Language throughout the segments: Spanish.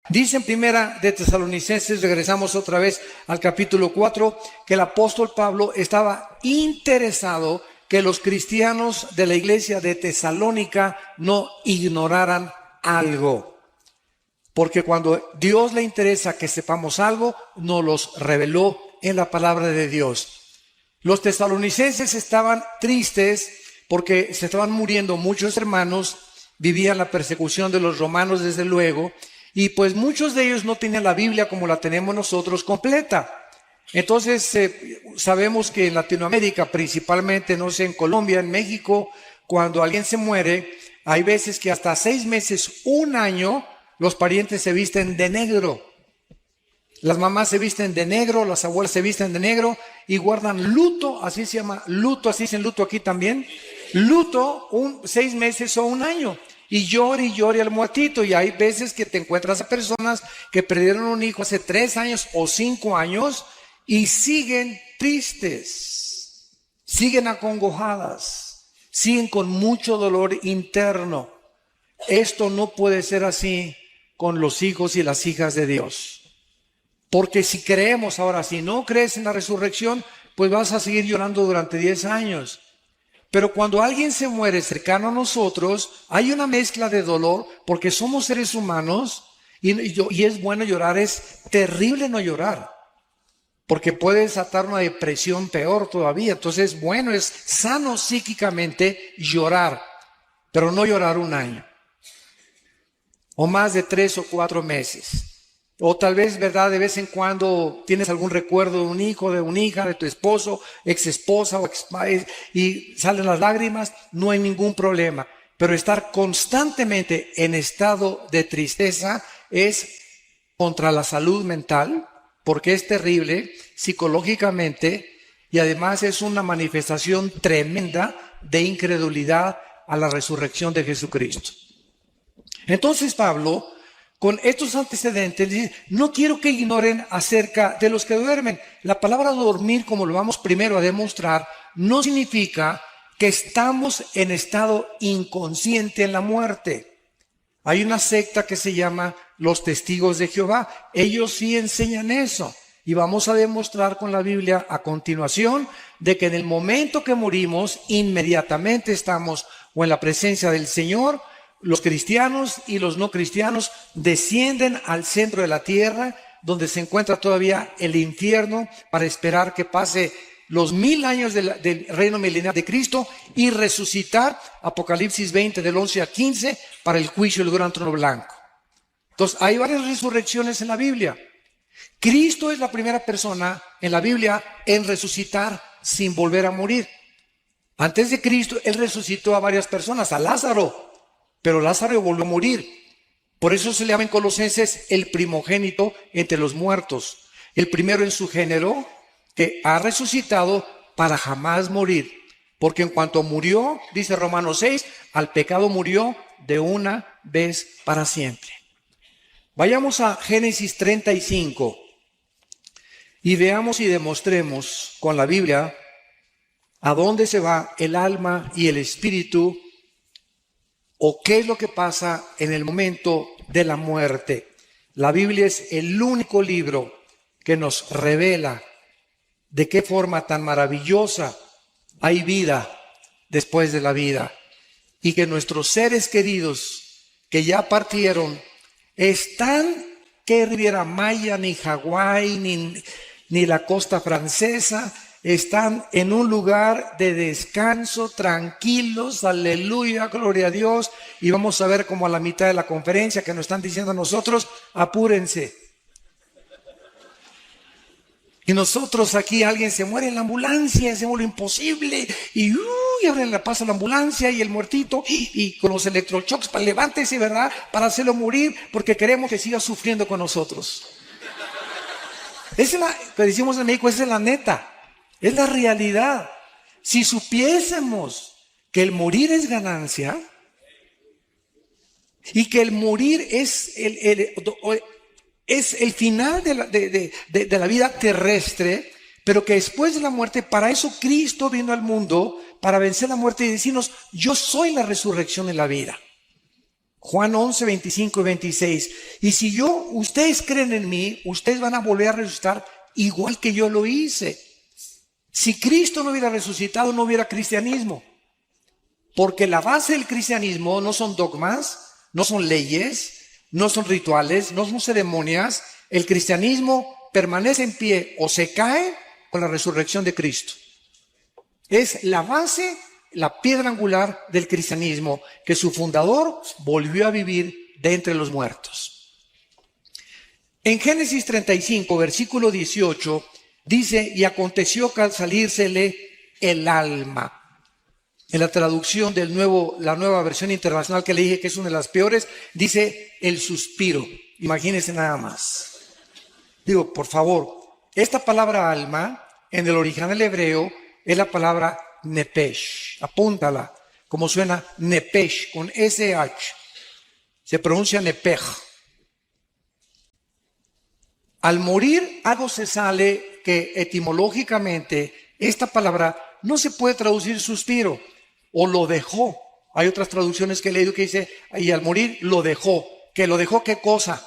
Dice en primera de Tesalonicenses, regresamos otra vez al capítulo 4, que el apóstol Pablo estaba interesado que los cristianos de la iglesia de Tesalónica no ignoraran algo. Porque cuando Dios le interesa que sepamos algo, nos los reveló en la palabra de Dios. Los tesalonicenses estaban tristes porque se estaban muriendo muchos hermanos, vivían la persecución de los romanos desde luego, y pues muchos de ellos no tenían la Biblia como la tenemos nosotros completa. Entonces sabemos que en Latinoamérica, principalmente, no sé, en Colombia, en México, cuando alguien se muere, hay veces que hasta 6 meses, 1 año, los parientes se visten de negro. Las mamás se visten de negro, las abuelas se visten de negro y guardan luto, así se llama luto, así dicen luto aquí también. Luto 6 meses o 1 año. Y llore al muertito. Y hay veces que te encuentras a personas que perdieron un hijo hace 3 años o 5 años y siguen tristes, siguen acongojadas, siguen con mucho dolor interno. Esto no puede ser así con los hijos y las hijas de Dios. Porque si creemos ahora, si no crees en la resurrección, pues vas a seguir llorando durante 10 años. Pero cuando alguien se muere cercano a nosotros, hay una mezcla de dolor, porque somos seres humanos, y es bueno llorar, es terrible no llorar, porque puede desatar una depresión peor todavía. Entonces, bueno, es sano psíquicamente llorar, pero no llorar 1 año, o más de 3 o 4 meses. O tal vez, ¿verdad?, de vez en cuando tienes algún recuerdo de un hijo, de una hija, de tu esposo, ex esposa y salen las lágrimas, no hay ningún problema. Pero estar constantemente en estado de tristeza es contra la salud mental, porque es terrible psicológicamente y además es una manifestación tremenda de incredulidad a la resurrección de Jesucristo. Entonces Pablo, con estos antecedentes, dice, no quiero que ignoren acerca de los que duermen. La palabra dormir, como lo vamos primero a demostrar, no significa que estamos en estado inconsciente en la muerte. Hay una secta que se llama los Testigos de Jehová. Ellos sí enseñan eso. Y vamos a demostrar con la Biblia a continuación de que en el momento que morimos, inmediatamente estamos o en la presencia del Señor. Los cristianos y los no cristianos descienden al centro de la tierra, donde se encuentra todavía el infierno, para esperar que pase los 1000 años del reino milenial de Cristo y resucitar, Apocalipsis 20 del 11 al 15, para el juicio del gran trono blanco. Entonces, hay varias resurrecciones en la Biblia. Cristo es la primera persona en la Biblia en resucitar sin volver a morir. Antes de Cristo, Él resucitó a varias personas, a Lázaro. Pero Lázaro volvió a morir. Por eso se le llama en Colosenses el primogénito entre los muertos. El primero en su género que ha resucitado para jamás morir. Porque en cuanto murió, dice Romanos 6, al pecado murió de una vez para siempre. Vayamos a Génesis 35 y veamos y demostremos con la Biblia a dónde se va el alma y el espíritu, o qué es lo que pasa en el momento de la muerte. La Biblia es el único libro que nos revela de qué forma tan maravillosa hay vida después de la vida. Y que nuestros seres queridos que ya partieron están, que Riviera Maya, ni Hawái, ni la costa francesa, están en un lugar de descanso, tranquilos, aleluya, gloria a Dios. Y vamos a ver como a la mitad de la conferencia que nos están diciendo a nosotros, apúrense. Y nosotros aquí, alguien se muere en la ambulancia, hacemos lo imposible, y abren la paso a la ambulancia y el muertito, y con los electroshocks, para levántese, ¿verdad?, para hacerlo morir, porque queremos que siga sufriendo con nosotros. Esa es la, que decimos en México, esa es la neta. Es la realidad. Si supiésemos que el morir es ganancia y que el morir es el final de la vida terrestre, pero que después de la muerte, para eso Cristo vino al mundo, para vencer la muerte y decirnos, yo soy la resurrección y la vida. Juan 11, 25 y 26. Y si ustedes creen en mí, ustedes van a volver a resucitar igual que yo lo hice. Si Cristo no hubiera resucitado, no hubiera cristianismo. Porque la base del cristianismo no son dogmas, no son leyes, no son rituales, no son ceremonias. El cristianismo permanece en pie o se cae con la resurrección de Cristo. Es la base, la piedra angular del cristianismo, que su fundador volvió a vivir de entre los muertos. En Génesis 35, versículo 18, dice: y aconteció que al salírsele el alma. En la traducción la nueva versión internacional que le dije que es una de las peores, dice el suspiro. Imagínense nada más. Digo, por favor, esta palabra alma, en el original hebreo, es la palabra nepesh. Apúntala, como suena nepesh, con SH. Se pronuncia nepej. Al morir, algo se sale que etimológicamente esta palabra no se puede traducir suspiro, o lo dejó. Hay otras traducciones que he leído que dice, y al morir lo dejó. ¿Que lo dejó qué cosa?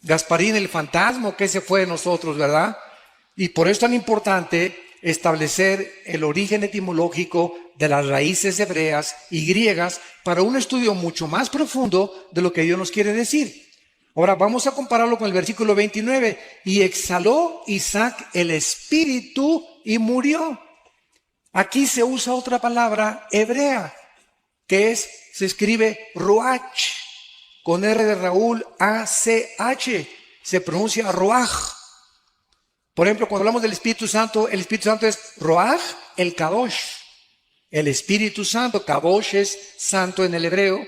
Gasparín, el fantasma, que se fue de nosotros, ¿verdad? Y por eso es tan importante establecer el origen etimológico de las raíces hebreas y griegas para un estudio mucho más profundo de lo que Dios nos quiere decir. Ahora vamos a compararlo con el versículo 29. Y exhaló Isaac el espíritu y murió. Aquí se usa otra palabra hebrea, que se escribe ruach, con R de Raúl, A-C-H, se pronuncia ruach. Por ejemplo, cuando hablamos del Espíritu Santo, el Espíritu Santo es ruach, el kadosh. El Espíritu Santo, kadosh es santo en el hebreo,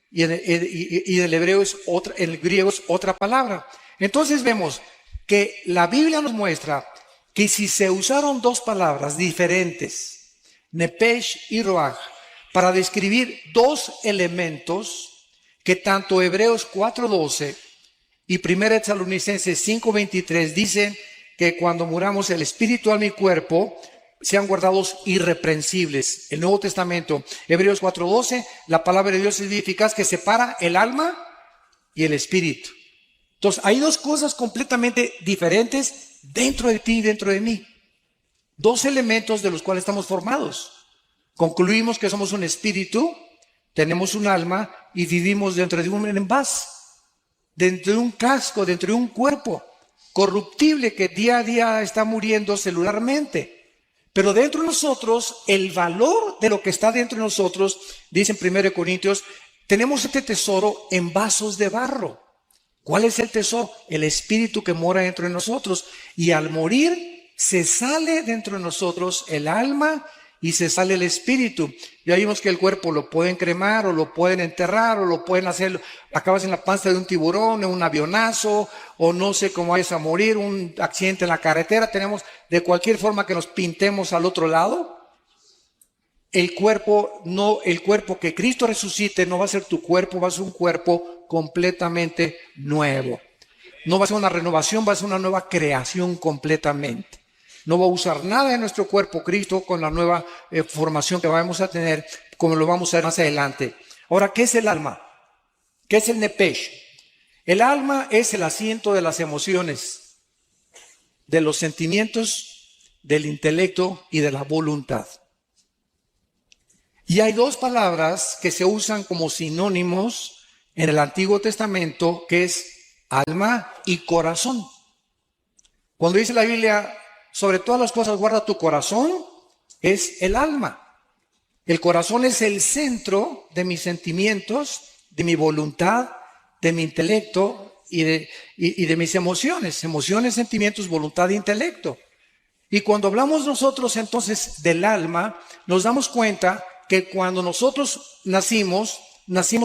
y en el hebreo en el griego es otra palabra. Entonces vemos que la Biblia nos muestra que si se usaron dos palabras diferentes, nepesh y ruach, para describir dos elementos que tanto Hebreos 4:12 y 1 Tesalonicenses 5:23 dicen que cuando muramos el espíritu, alma y cuerpo sean guardados irreprensibles. El Nuevo Testamento, Hebreos 4:12, la palabra de Dios es eficaz que separa el alma y el espíritu. Entonces hay dos cosas completamente diferentes dentro de ti y dentro de mí. Dos elementos de los cuales estamos formados. Concluimos que somos un espíritu, tenemos un alma y vivimos dentro de un envase, dentro de un casco, dentro de un cuerpo corruptible que día a día está muriendo celularmente. Pero dentro de nosotros, el valor de lo que está dentro de nosotros, dice en 1 Corintios, tenemos este tesoro en vasos de barro. ¿Cuál es el tesoro? El espíritu que mora dentro de nosotros. Y al morir, se sale dentro de nosotros el alma y se sale el espíritu. Ya vimos que el cuerpo lo pueden cremar o lo pueden enterrar o lo pueden hacer, acabas en la panza de un tiburón, en un avionazo, o no sé cómo vayas a morir, un accidente en la carretera. Tenemos de cualquier forma que nos pintemos al otro lado. El cuerpo que Cristo resucite no va a ser tu cuerpo, va a ser un cuerpo completamente nuevo. No va a ser una renovación, va a ser una nueva creación completamente. No va a usar nada de nuestro cuerpo Cristo con la nueva formación que vamos a tener, como lo vamos a ver más adelante. Ahora, ¿qué es el alma? ¿Qué es el nepesh? El alma es el asiento de las emociones, de los sentimientos, del intelecto y de la voluntad. Y hay dos palabras que se usan como sinónimos en el Antiguo Testamento, que es alma y corazón. Cuando dice la Biblia, sobre todas las cosas guarda tu corazón, es el alma. El corazón es el centro de mis sentimientos, de mi voluntad, de mi intelecto y de mis emociones. Emociones, sentimientos, voluntad e intelecto. Y cuando hablamos nosotros entonces del alma, nos damos cuenta que cuando nosotros nacimos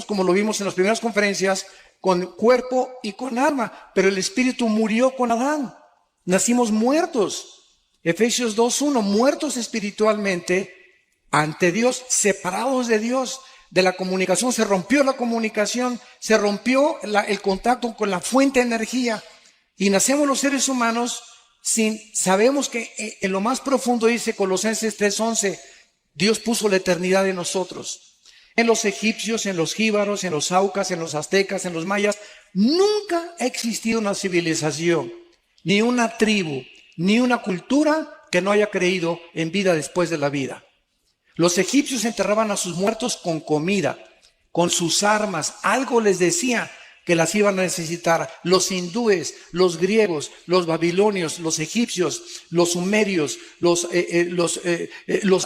como lo vimos en las primeras conferencias, con cuerpo y con alma, pero el espíritu murió con Adán. Nacimos muertos. Efesios 2:1, muertos espiritualmente ante Dios, separados de Dios, de la comunicación. Se rompió la comunicación, se rompió el contacto con la fuente de energía y nacemos los seres humanos sabemos que en lo más profundo, dice Colosenses 3:11, Dios puso la eternidad en nosotros. en los egipcios, en los jíbaros, en los aucas, en los aztecas, en los mayas. Nunca ha existido una civilización, ni una tribu, ni una cultura que no haya creído en vida después de la vida. Los egipcios enterraban a sus muertos con comida, con sus armas. Algo les decía que las iban a necesitar. Los hindúes, los griegos, los babilonios, los egipcios, los sumerios, los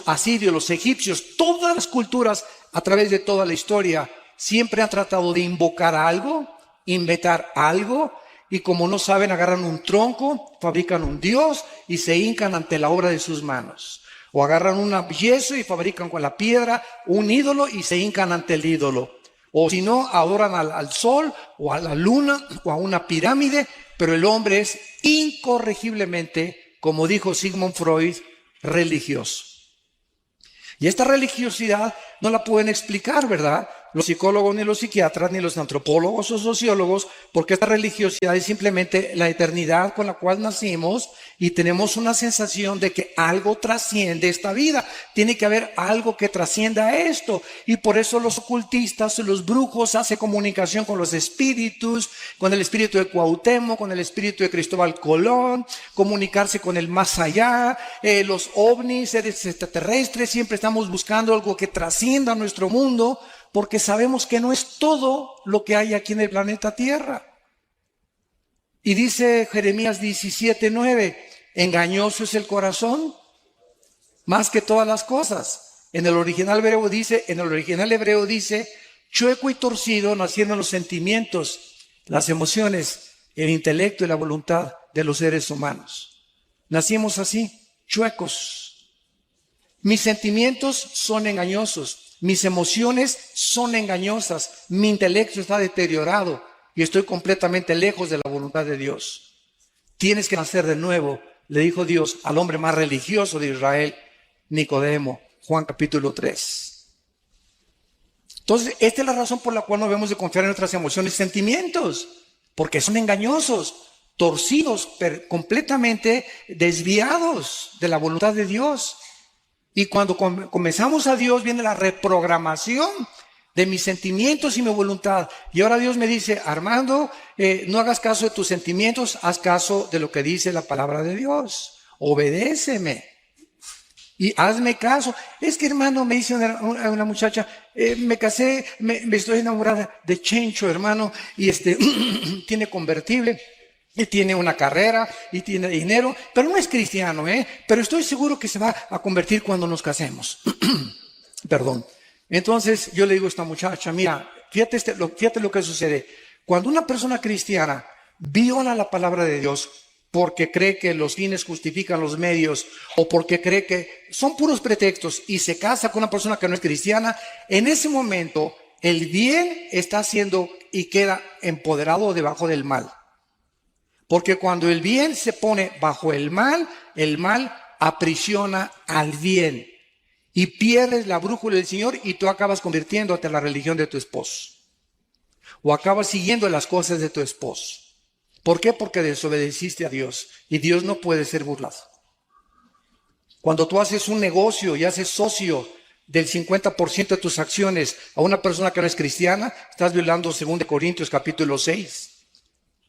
asirios, los egipcios, todas las culturas a través de toda la historia siempre han tratado de invocar algo, inventar algo, y como no saben, agarran un tronco, fabrican un dios y se hincan ante la obra de sus manos. O agarran un yeso y fabrican con la piedra un ídolo y se hincan ante el ídolo. O si no, adoran al sol o a la luna o a una pirámide, pero el hombre es incorregiblemente, como dijo Sigmund Freud, religioso. Y esta religiosidad no la pueden explicar, ¿verdad? Los psicólogos, ni los psiquiatras, ni los antropólogos o sociólogos, porque esta religiosidad es simplemente la eternidad con la cual nacimos y tenemos una sensación de que algo trasciende esta vida. Tiene que haber algo que trascienda esto. Y por eso los ocultistas, los brujos hacen comunicación con los espíritus, con el espíritu de Cuauhtémoc, con el espíritu de Cristóbal Colón, comunicarse con el más allá, los ovnis, seres extraterrestres, siempre estamos buscando algo que trascienda nuestro mundo, porque sabemos que no es todo lo que hay aquí en el planeta Tierra. Y dice Jeremías 17:9, engañoso es el corazón más que todas las cosas. En el original hebreo dice, chueco y torcido nacieron los sentimientos, las emociones, el intelecto y la voluntad de los seres humanos. Nacimos así, chuecos. Mis sentimientos son engañosos. Mis emociones son engañosas, mi intelecto está deteriorado y estoy completamente lejos de la voluntad de Dios. Tienes que nacer de nuevo, le dijo Dios al hombre más religioso de Israel, Nicodemo, Juan capítulo 3. Entonces, esta es la razón por la cual no debemos de confiar en nuestras emociones y sentimientos, porque son engañosos, torcidos, completamente desviados de la voluntad de Dios. Y cuando comenzamos a Dios, viene la reprogramación de mis sentimientos y mi voluntad. Y ahora Dios me dice, Armando, no hagas caso de tus sentimientos, haz caso de lo que dice la palabra de Dios. Obedéceme. Y hazme caso. Es que, hermano, me dice una muchacha, me casé, me estoy enamorada de Chencho, hermano, y tiene convertible. Y tiene una carrera y tiene dinero, pero no es cristiano, pero estoy seguro que se va a convertir cuando nos casemos. Perdón. Entonces yo le digo a esta muchacha, mira, fíjate lo que sucede. Cuando una persona cristiana viola la palabra de Dios porque cree que los fines justifican los medios o porque cree que son puros pretextos y se casa con una persona que no es cristiana, en ese momento el bien está haciendo y queda empoderado debajo del mal. Porque cuando el bien se pone bajo el mal aprisiona al bien. Y pierdes la brújula del Señor y tú acabas convirtiéndote en la religión de tu esposo. O acabas siguiendo las cosas de tu esposo. ¿Por qué? Porque desobedeciste a Dios. Y Dios no puede ser burlado. Cuando tú haces un negocio y haces socio del 50% de tus acciones a una persona que no es cristiana, estás violando 2 Corintios capítulo 6.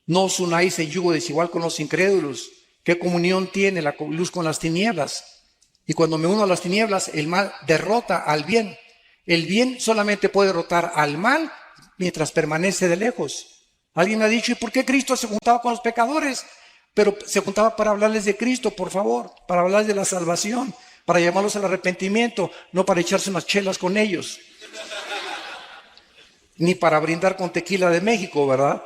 No os unáis en yugo desigual con los incrédulos. ¿Qué comunión tiene la luz con las tinieblas? Y cuando me uno a las tinieblas, el mal derrota al bien. El bien solamente puede derrotar al mal mientras permanece de lejos. Alguien me ha dicho, ¿y por qué Cristo se juntaba con los pecadores? Pero se juntaba para hablarles de Cristo, por favor, para hablarles de la salvación, para llamarlos al arrepentimiento, no para echarse unas chelas con ellos. Ni para brindar con tequila de México, ¿verdad?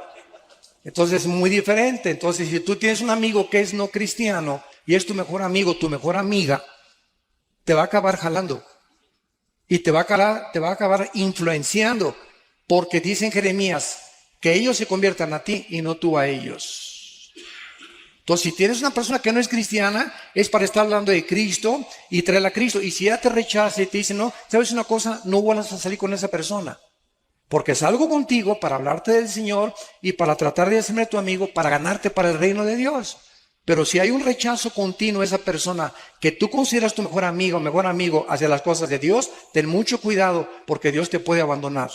Entonces es muy diferente. Entonces, si tú tienes un amigo que es no cristiano y es tu mejor amigo, tu mejor amiga, te va a acabar jalando y te va a acabar influenciando, porque dice en Jeremías que ellos se conviertan a ti y no tú a ellos. Entonces, si tienes una persona que no es cristiana, es para estar hablando de Cristo y traerla a Cristo. Y si ella te rechaza y te dice, no, ¿sabes una cosa? No vuelvas a salir con esa persona. Porque salgo contigo para hablarte del Señor y para tratar de hacerme tu amigo, para ganarte para el reino de Dios. Pero si hay un rechazo continuo a esa persona que tú consideras tu mejor amigo o mejor amigo hacia las cosas de Dios, ten mucho cuidado porque Dios te puede abandonar.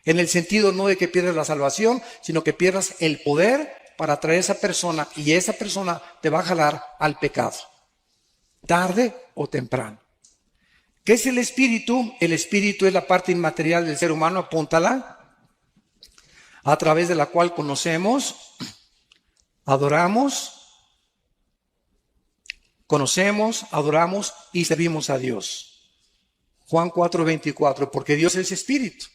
En el sentido no de que pierdas la salvación, sino que pierdas el poder para traer a esa persona y esa persona te va a jalar al pecado, tarde o temprano. ¿Qué es el espíritu? El espíritu es la parte inmaterial del ser humano, apúntala, a través de la cual conocemos, adoramos y servimos a Dios. Juan 4:24, porque Dios es espíritu.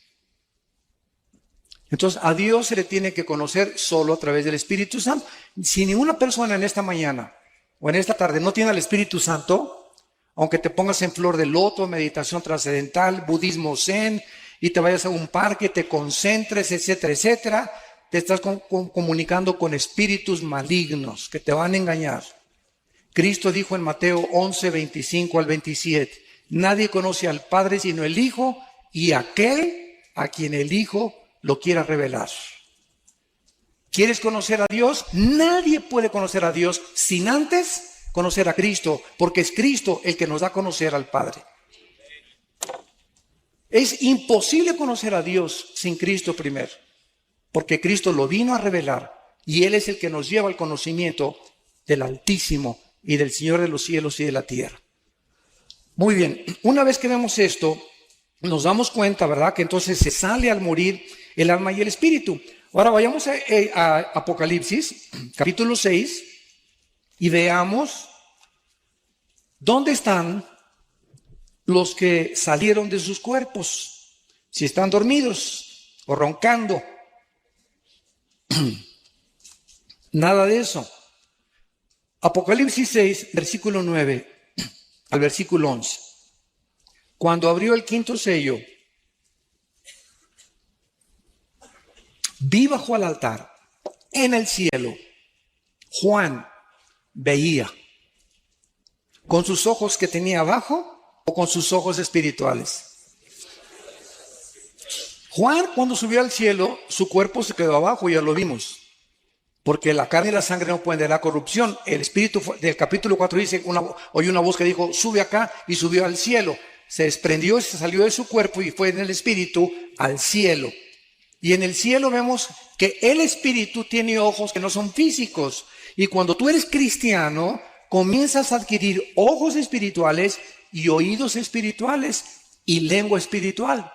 Entonces a Dios se le tiene que conocer solo a través del Espíritu Santo. Si ninguna persona en esta mañana o en esta tarde no tiene al Espíritu Santo, aunque te pongas en flor de loto, meditación trascendental, budismo zen, y te vayas a un parque, te concentres, etcétera, etcétera, te estás comunicando con espíritus malignos que te van a engañar. Cristo dijo en Mateo 11:25 al 27, nadie conoce al Padre sino el Hijo y aquel a quien el Hijo lo quiera revelar. ¿Quieres conocer a Dios? Nadie puede conocer a Dios sin antes conocer a Cristo, porque es Cristo el que nos da a conocer al Padre. Es imposible conocer a Dios sin Cristo primero, porque Cristo lo vino a revelar y Él es el que nos lleva al conocimiento del Altísimo y del Señor de los cielos y de la tierra. Muy bien, una vez que vemos esto, nos damos cuenta, ¿verdad?, que entonces se sale al morir el alma y el espíritu. Ahora vayamos a Apocalipsis, capítulo 6, y veamos dónde están los que salieron de sus cuerpos, si están dormidos o roncando. Nada de eso. Apocalipsis 6, versículo 9 al versículo 11. Cuando abrió el quinto sello, vi bajo el altar, en el cielo, Juan veía, con sus ojos que tenía abajo o con sus ojos espirituales. Juan, cuando subió al cielo, su cuerpo se quedó abajo, ya lo vimos, porque la carne y la sangre no pueden dar corrupción. El espíritu del capítulo 4 dice, oyó una voz que dijo, sube acá, y subió al cielo. Se desprendió, se salió de su cuerpo y fue en el espíritu al cielo. Y en el cielo vemos que el espíritu tiene ojos que no son físicos. Y cuando tú eres cristiano, comienzas a adquirir ojos espirituales y oídos espirituales y lengua espiritual.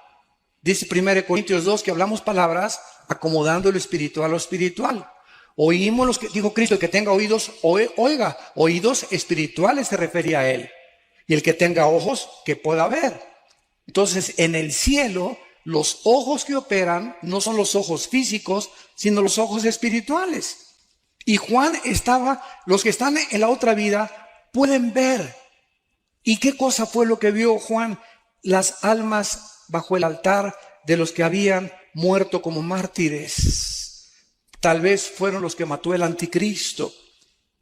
Dice 1 Corintios 2 que hablamos palabras acomodando lo espiritual a lo espiritual. Oímos los que dijo Cristo, el que tenga oídos, oiga. Oídos espirituales se refería a él. Y el que tenga ojos, que pueda ver. Entonces, en el cielo, los ojos que operan no son los ojos físicos, sino los ojos espirituales. Y Juan los que están en la otra vida pueden ver. ¿Y qué cosa fue lo que vio Juan? Las almas bajo el altar de los que habían muerto como mártires. Tal vez fueron los que mató el anticristo.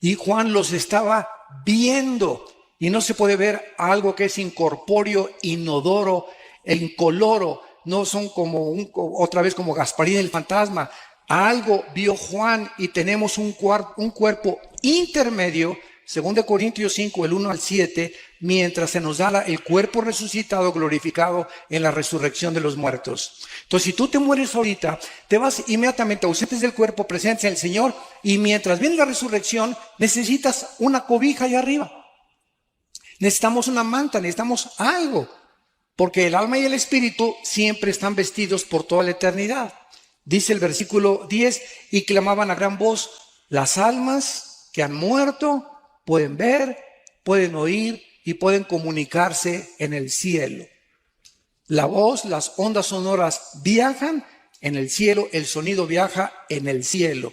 Y Juan los estaba viendo. Y no se puede ver algo que es incorpóreo, inodoro e incoloro. No son otra vez como Gasparín el fantasma. Algo vio Juan y tenemos un cuerpo intermedio, 2 Corintios 5, el 1 al 7, mientras se nos da el cuerpo resucitado, glorificado en la resurrección de los muertos. Entonces, si tú te mueres ahorita, te vas inmediatamente ausentes del cuerpo, presentes en el Señor, y mientras viene la resurrección, necesitas una cobija allá arriba. Necesitamos una manta, necesitamos algo, porque el alma y el espíritu siempre están vestidos por toda la eternidad. Dice el versículo 10, y clamaban a gran voz, las almas que han muerto pueden ver, pueden oír y pueden comunicarse en el cielo. La voz, las ondas sonoras viajan en el cielo, el sonido viaja en el cielo.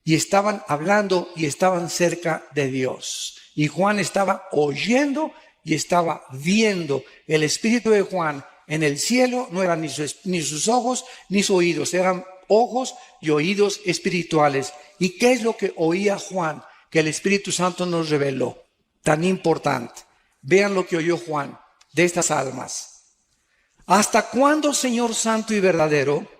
Y estaban hablando y estaban cerca de Dios. Y Juan estaba oyendo y estaba viendo. El espíritu de Juan en el cielo no eran ni sus ojos ni sus oídos, eran ojos y oídos espirituales. ¿Y qué es lo que oía Juan? Que el Espíritu Santo nos reveló. Tan importante. Vean lo que oyó Juan de estas almas. ¿Hasta cuándo, Señor Santo y verdadero,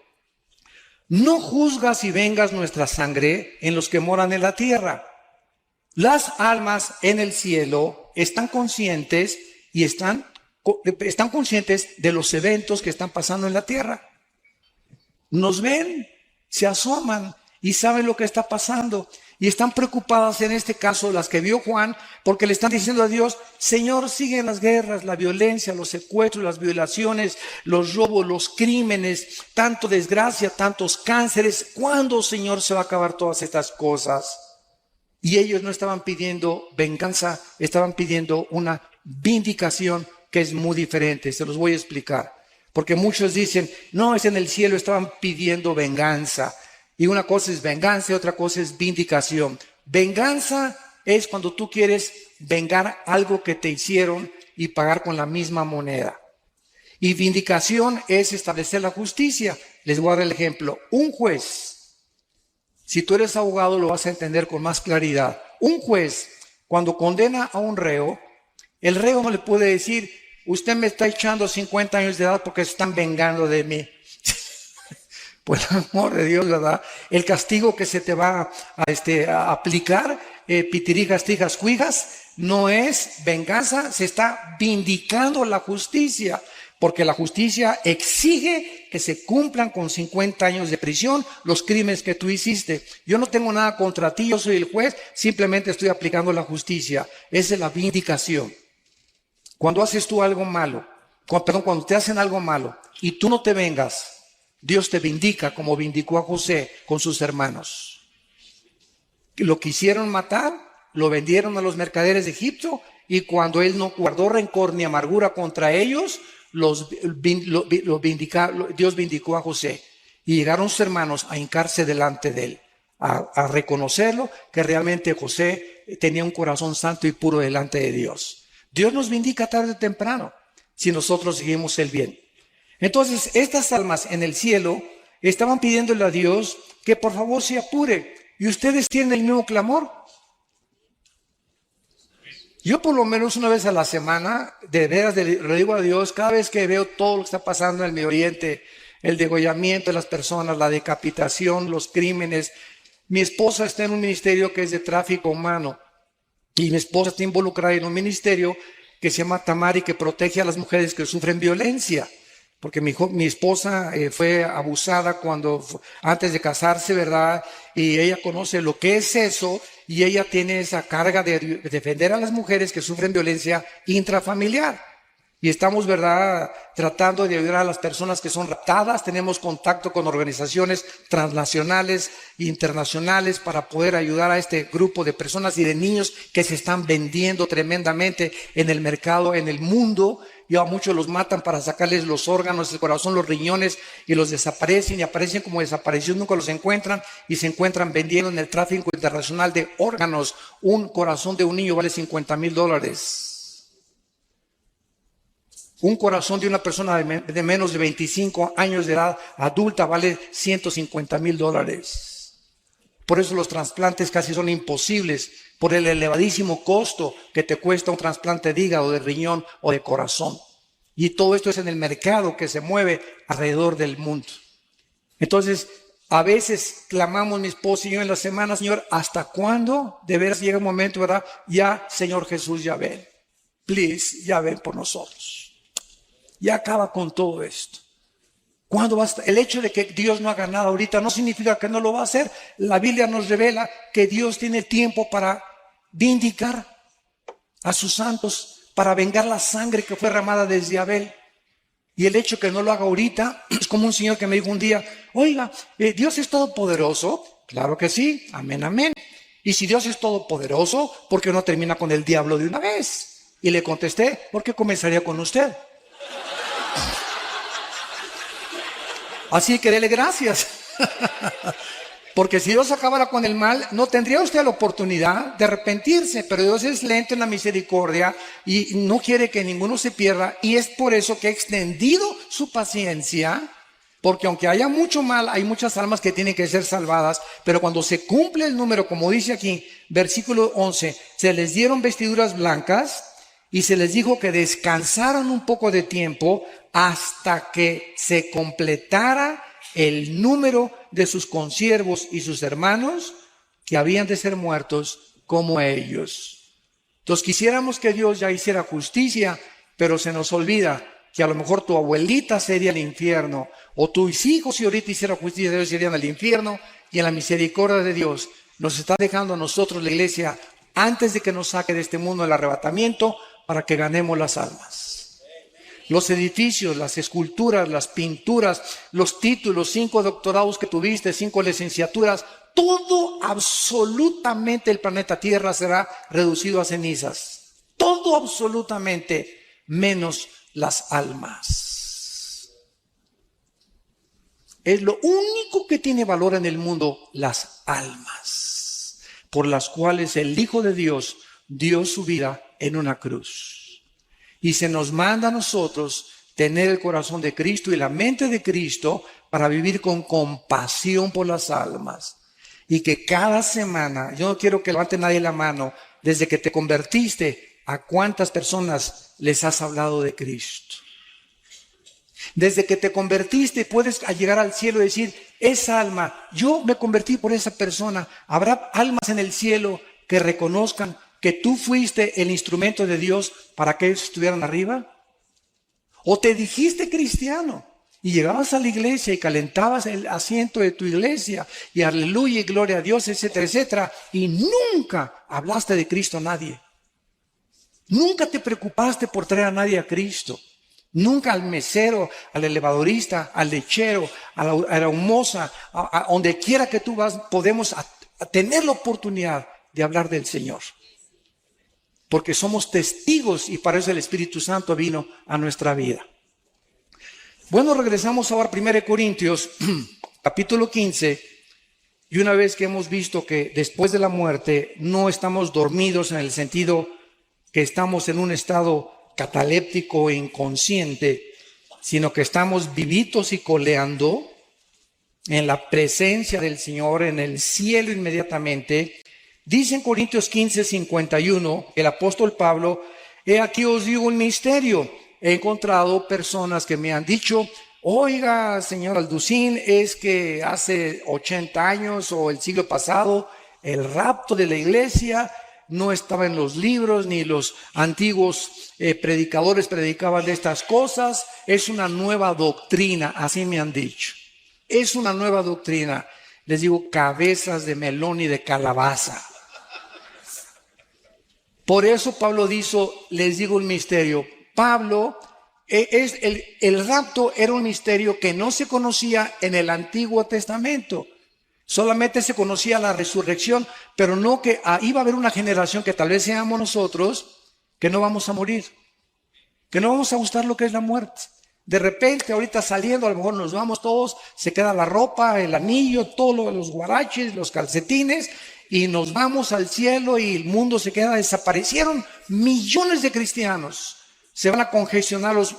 no juzgas y vengas nuestra sangre en los que moran en la tierra? Las almas en el cielo están conscientes y están conscientes de los eventos que están pasando en la tierra. Nos ven, se asoman y saben lo que está pasando. Y están preocupadas, en este caso, las que vio Juan, porque le están diciendo a Dios: Señor, siguen las guerras, la violencia, los secuestros, las violaciones, los robos, los crímenes, tanto desgracia, tantos cánceres. ¿Cuándo, Señor, se va a acabar todas estas cosas? Y ellos no estaban pidiendo venganza, estaban pidiendo una vindicación que es muy diferente. Se los voy a explicar. Porque muchos dicen: no, es en el cielo, estaban pidiendo venganza. Y una cosa es venganza y otra cosa es vindicación. Venganza es cuando tú quieres vengar algo que te hicieron y pagar con la misma moneda. Y vindicación es establecer la justicia. Les voy a dar el ejemplo. Un juez, si tú eres abogado lo vas a entender con más claridad. Un juez, cuando condena a un reo, el reo no le puede decir: usted me está echando 50 años de edad porque se están vengando de mí. Por el amor de Dios, ¿verdad? El castigo que se te va a aplicar, pitirijas, tijas, cuijas, no es venganza, se está vindicando la justicia. Porque la justicia exige que se cumplan con 50 años de prisión los crímenes que tú hiciste. Yo no tengo nada contra ti, yo soy el juez, simplemente estoy aplicando la justicia. Esa es la vindicación. Cuando haces tú algo malo, cuando te hacen algo malo y tú no te vengas, Dios te vindica como vindicó a José con sus hermanos. Lo quisieron matar, lo vendieron a los mercaderes de Egipto y cuando él no guardó rencor ni amargura contra ellos, Dios vindicó a José. Y llegaron sus hermanos a hincarse delante de él, a reconocerlo, que realmente José tenía un corazón santo y puro delante de Dios. Dios nos vindica tarde o temprano si nosotros seguimos el bien. Entonces, estas almas en el cielo estaban pidiéndole a Dios que por favor se apure. ¿Y ustedes tienen el mismo clamor? Yo por lo menos una vez a la semana, de veras le digo a Dios, cada vez que veo todo lo que está pasando en el Medio Oriente, el degollamiento de las personas, la decapitación, los crímenes. Mi esposa está en un ministerio que es de tráfico humano y mi esposa está involucrada en un ministerio que se llama Tamari, que protege a las mujeres que sufren violencia. Porque mi esposa fue abusada antes de casarse, ¿verdad? Y ella conoce lo que es eso y ella tiene esa carga de defender a las mujeres que sufren violencia intrafamiliar. Y estamos, ¿verdad?, tratando de ayudar a las personas que son raptadas. Tenemos contacto con organizaciones transnacionales e internacionales para poder ayudar a este grupo de personas y de niños que se están vendiendo tremendamente en el mercado, en el mundo. Y a muchos los matan para sacarles los órganos, el corazón, los riñones, y los desaparecen y aparecen como desaparecidos, nunca los encuentran y se encuentran vendiendo en el tráfico internacional de órganos. Un corazón de un niño vale $50,000. Un corazón de una persona de menos de 25 años de edad adulta vale $150,000. Por eso los trasplantes casi son imposibles, por el elevadísimo costo que te cuesta un trasplante de hígado, de riñón o de corazón. Y todo esto es en el mercado que se mueve alrededor del mundo. Entonces, a veces clamamos mi esposa y yo en la semana: Señor, ¿hasta cuándo? De veras llega un momento, ¿verdad? Ya, Señor Jesús, ya ven. Please, ya ven por nosotros. Ya acaba con todo esto. ¿Cuándo va a estar? El hecho de que Dios no haga nada ahorita no significa que no lo va a hacer. La Biblia nos revela que Dios tiene tiempo para vindicar a sus santos, para vengar la sangre que fue derramada desde Abel. Y el hecho que no lo haga ahorita es como un señor que me dijo un día: oiga, ¿Dios es todopoderoso? Claro que sí, amén, amén. Y si Dios es todopoderoso, ¿por qué no termina con el diablo de una vez? Y le contesté: ¿por qué comenzaría con usted? Así que dele gracias. Porque si Dios acabara con el mal, no tendría usted la oportunidad de arrepentirse. Pero Dios es lento en la misericordia y no quiere que ninguno se pierda. Y es por eso que ha extendido su paciencia. Porque aunque haya mucho mal, hay muchas almas que tienen que ser salvadas. Pero cuando se cumple el número, como dice aquí, versículo 11, se les dieron vestiduras blancas y se les dijo que descansaran un poco de tiempo hasta que se completara el número de sus consiervos y sus hermanos que habían de ser muertos como ellos. Entonces quisiéramos que Dios ya hiciera justicia, pero se nos olvida que a lo mejor tu abuelita sería el infierno, o tus hijos si ahorita hicieran justicia, ellos serían el infierno, y en la misericordia de Dios nos está dejando a nosotros la iglesia antes de que nos saque de este mundo del arrebatamiento para que ganemos las almas. Los edificios, las esculturas, las pinturas, los títulos, 5 doctorados que tuviste, 5 licenciaturas, todo absolutamente el planeta Tierra será reducido a cenizas. Todo absolutamente, menos las almas. Es lo único que tiene valor en el mundo, las almas, por las cuales el Hijo de Dios dio su vida en una cruz. Y se nos manda a nosotros tener el corazón de Cristo y la mente de Cristo para vivir con compasión por las almas. Y que cada semana, yo no quiero que levante nadie la mano, desde que te convertiste, ¿a cuántas personas les has hablado de Cristo? Desde que te convertiste puedes llegar al cielo y decir, esa alma, yo me convertí por esa persona. ¿Habrá almas en el cielo que reconozcan que tú fuiste el instrumento de Dios para que ellos estuvieran arriba? ¿O te dijiste cristiano y llegabas a la iglesia y calentabas el asiento de tu iglesia y aleluya y gloria a Dios, etcétera, etcétera, y nunca hablaste de Cristo a nadie? Nunca te preocupaste por traer a nadie a Cristo. Nunca al mesero, al elevadorista, al lechero, a la humosa, a donde quiera que tú vas, podemos tener la oportunidad de hablar del Señor. Porque somos testigos y para eso el Espíritu Santo vino a nuestra vida. Bueno, regresamos ahora a 1 Corintios, capítulo 15. Y una vez que hemos visto que después de la muerte no estamos dormidos en el sentido que estamos en un estado cataléptico e inconsciente, sino que estamos vivitos y coleando en la presencia del Señor, en el cielo inmediatamente. Dice en Corintios 15, 51, el apóstol Pablo, he aquí os digo un misterio. He encontrado personas que me han dicho, oiga, señor Alducín, es que hace 80 años o el siglo pasado, el rapto de la iglesia no estaba en los libros, ni los antiguos predicadores predicaban de estas cosas. Es una nueva doctrina, así me han dicho. Es una nueva doctrina. Les digo, cabezas de melón y de calabaza. Por eso Pablo dijo, les digo un misterio. Pablo, el rapto era un misterio que no se conocía en el Antiguo Testamento. Solamente se conocía la resurrección, pero no que iba a haber una generación que tal vez seamos nosotros, que no vamos a morir, que no vamos a gustar lo que es la muerte. De repente, ahorita saliendo, a lo mejor nos vamos todos, se queda la ropa, el anillo, todos los guaraches, los calcetines, y nos vamos al cielo y el mundo se queda. Desaparecieron millones de cristianos. Se van a congestionar los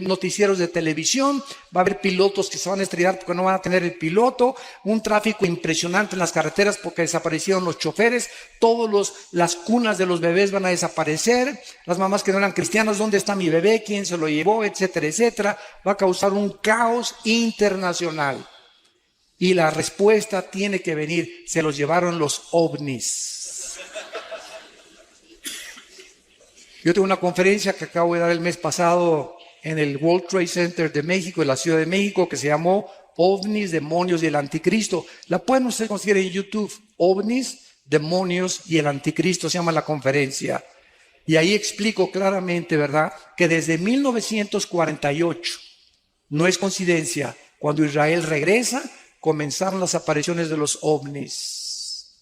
noticieros de televisión, va a haber pilotos que se van a estrellar porque no van a tener el piloto, un tráfico impresionante en las carreteras porque desaparecieron los choferes, las cunas de los bebés van a desaparecer, las mamás que no eran cristianas, ¿dónde está mi bebé? ¿Quién se lo llevó? Etcétera, etcétera. Va a causar un caos internacional. Y la respuesta tiene que venir, se los llevaron los ovnis. Yo tengo una conferencia que acabo de dar el mes pasado en el World Trade Center de México, en la Ciudad de México, que se llamó OVNIs, Demonios y el Anticristo. La pueden ustedes conseguir en YouTube. OVNIs, Demonios y el Anticristo se llama la conferencia. Y ahí explico claramente, ¿verdad?, que desde 1948, no es coincidencia, cuando Israel regresa, comenzaron las apariciones de los ovnis.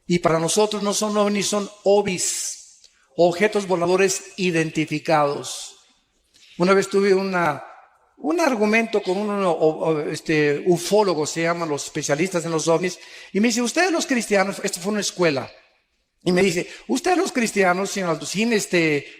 Y para nosotros no son ovnis, son ovis. Objetos voladores identificados. Una vez tuve un argumento con un ufólogo, se llaman los especialistas en los ovnis, y me dice, ustedes los cristianos, esto fue una escuela, y me dice, ustedes los cristianos, señor Alducín,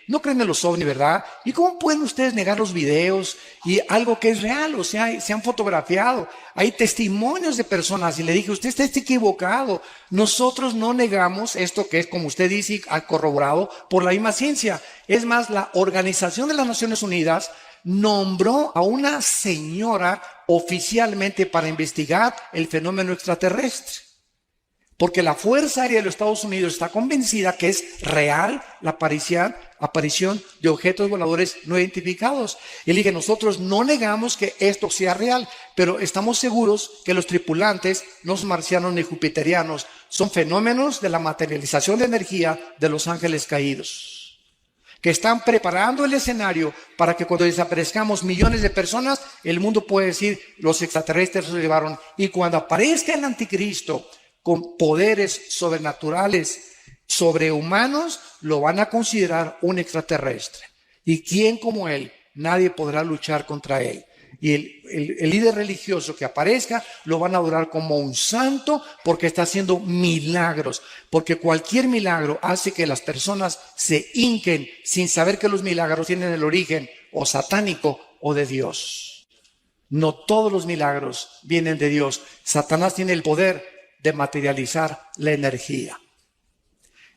no creen en los ovnis, ¿verdad? ¿Y cómo pueden ustedes negar los videos y algo que es real? O sea, se han fotografiado, hay testimonios de personas, y le dije, usted está equivocado. Nosotros no negamos esto que es, como usted dice, corroborado por la misma ciencia. Es más, la Organización de las Naciones Unidas nombró a una señora oficialmente para investigar el fenómeno extraterrestre. Porque la Fuerza Aérea de los Estados Unidos está convencida que es real la aparición de objetos voladores no identificados. Y le dije, nosotros no negamos que esto sea real, pero estamos seguros que los tripulantes no son marcianos ni jupiterianos, son fenómenos de la materialización de energía de los ángeles caídos, que están preparando el escenario para que cuando desaparezcamos millones de personas, el mundo puede decir, los extraterrestres se llevaron. Y cuando aparezca el anticristo con poderes sobrenaturales, sobrehumanos, lo van a considerar un extraterrestre. ¿Y quién como él? Nadie podrá luchar contra él. Y el líder religioso que aparezca lo van a adorar como un santo porque está haciendo milagros. Porque cualquier milagro hace que las personas se hinquen sin saber que los milagros tienen el origen o satánico o de Dios. No todos los milagros vienen de Dios. Satanás tiene el poder de materializar la energía.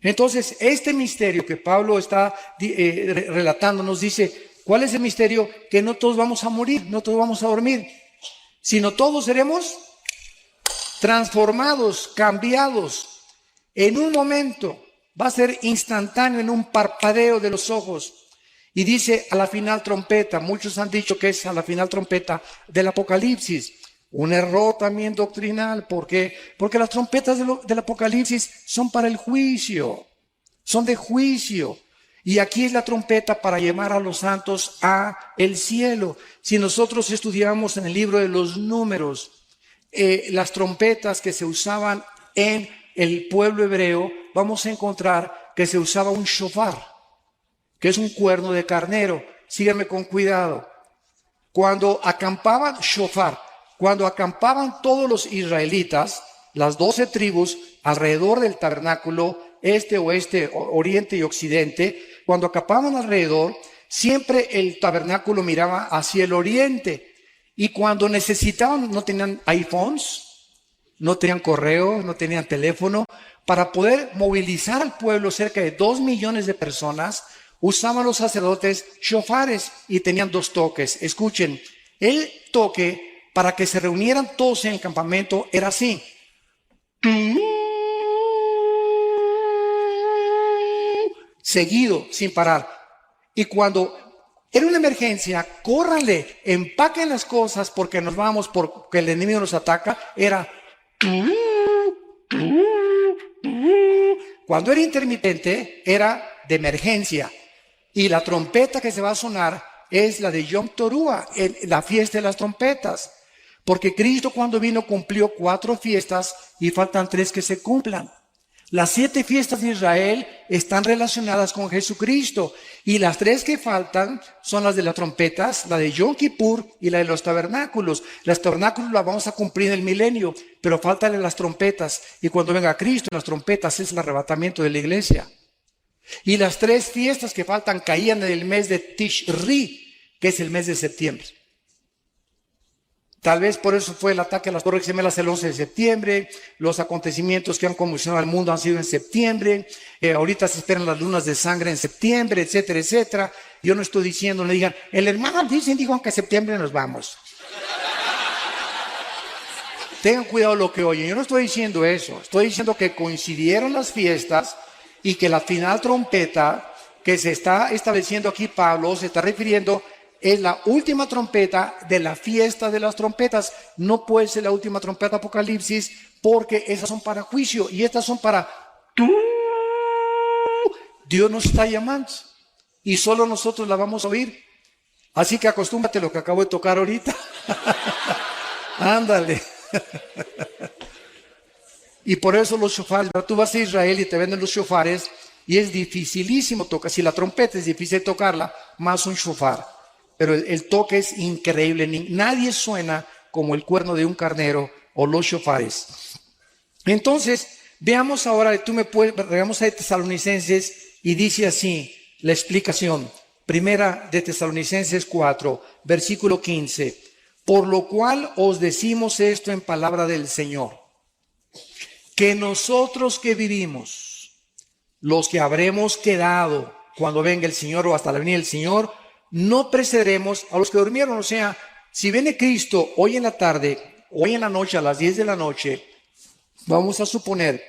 Entonces, este misterio que Pablo está relatando nos dice, ¿cuál es el misterio? Que no todos vamos a morir, no todos vamos a dormir, sino todos seremos transformados, cambiados, en un momento. Va a ser instantáneo, en un parpadeo de los ojos. Y dice a la final trompeta, muchos han dicho que es a la final trompeta del Apocalipsis. Un error también doctrinal. ¿Por qué? Porque las trompetas del Apocalipsis son para el juicio. Son de juicio. Y aquí es la trompeta para llamar a los santos a el cielo. Si nosotros estudiamos en el libro de los Números, las trompetas que se usaban en el pueblo hebreo, vamos a encontrar que se usaba un shofar, que es un cuerno de carnero. Síganme con cuidado. Cuando acampaban todos los israelitas, las 12 tribus, alrededor del tabernáculo, este, oeste, oriente y occidente, cuando acampaban alrededor, siempre el tabernáculo miraba hacia el oriente. Y cuando necesitaban, no tenían iPhones, no tenían correo, no tenían teléfono, para poder movilizar al pueblo, cerca de 2 millones de personas, usaban los sacerdotes shofares y tenían 2 toques. Escuchen, el toque para que se reunieran todos en el campamento era así. Seguido, sin parar. Y cuando era una emergencia, córranle, empaquen las cosas porque nos vamos, porque el enemigo nos ataca. Era. Cuando era intermitente, era de emergencia. Y la trompeta que se va a sonar es la de Yom Teruah, la fiesta de las trompetas. Porque Cristo cuando vino cumplió 4 fiestas y faltan 3 que se cumplan. Las 7 fiestas de Israel están relacionadas con Jesucristo. Y las 3 que faltan son las de las trompetas, la de Yom Kippur y la de los tabernáculos. Los tabernáculos las vamos a cumplir en el milenio, pero faltan las trompetas. Y cuando venga Cristo, las trompetas es el arrebatamiento de la iglesia. Y las 3 fiestas que faltan caían en el mes de Tishri, que es el mes de septiembre. Tal vez por eso fue el ataque a las Torres Gemelas el 11 de septiembre. Los acontecimientos que han convulsionado al mundo han sido en septiembre. Ahorita se esperan las lunas de sangre en septiembre, etcétera, etcétera. Yo no estoy diciendo, no digan, el hermano dijo que en septiembre nos vamos. Tengan cuidado lo que oyen. Yo no estoy diciendo eso. Estoy diciendo que coincidieron las fiestas y que la final trompeta que se está estableciendo aquí Pablo se está refiriendo es la última trompeta de la fiesta de las trompetas. No puede ser la última trompeta Apocalipsis porque esas son para juicio y estas son para Dios nos está llamando y solo nosotros la vamos a oír. Así que acostúmbrate a lo que acabo de tocar ahorita. Ándale. Y por eso los shofares, tú vas a Israel y te venden los shofares y es dificilísimo tocar. Si la trompeta es difícil tocarla, más un shofar. Pero el toque es increíble. Nadie suena como el cuerno de un carnero o los shofares. Entonces, veamos ahora, regamos a Tesalonicenses y dice así la explicación. Primera de Tesalonicenses 4, versículo 15. Por lo cual os decimos esto en palabra del Señor, que nosotros que vivimos, los que habremos quedado cuando venga el Señor o hasta la venida del Señor, no precederemos a los que durmieron. O sea, si viene Cristo hoy en la tarde, hoy en la noche, a las 10 de la noche, vamos a suponer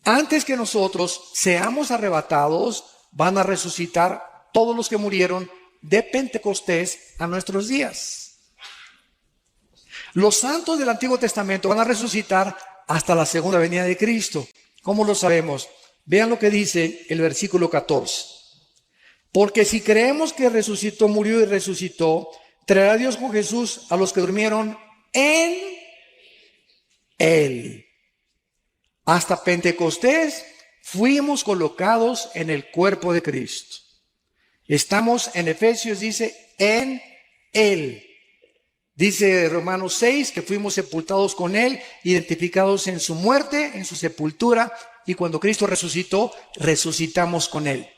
antes que nosotros seamos arrebatados, van a resucitar todos los que murieron de Pentecostés a nuestros días. Los santos del Antiguo Testamento van a resucitar hasta la segunda venida de Cristo. ¿Cómo lo sabemos? Vean lo que dice el versículo 14. Porque si creemos que resucitó, murió y resucitó, traerá Dios con Jesús a los que durmieron en Él. Hasta Pentecostés fuimos colocados en el cuerpo de Cristo. Estamos en Efesios, dice, en Él. Dice Romanos 6 que fuimos sepultados con Él, identificados en su muerte, en su sepultura, y cuando Cristo resucitó, resucitamos con Él.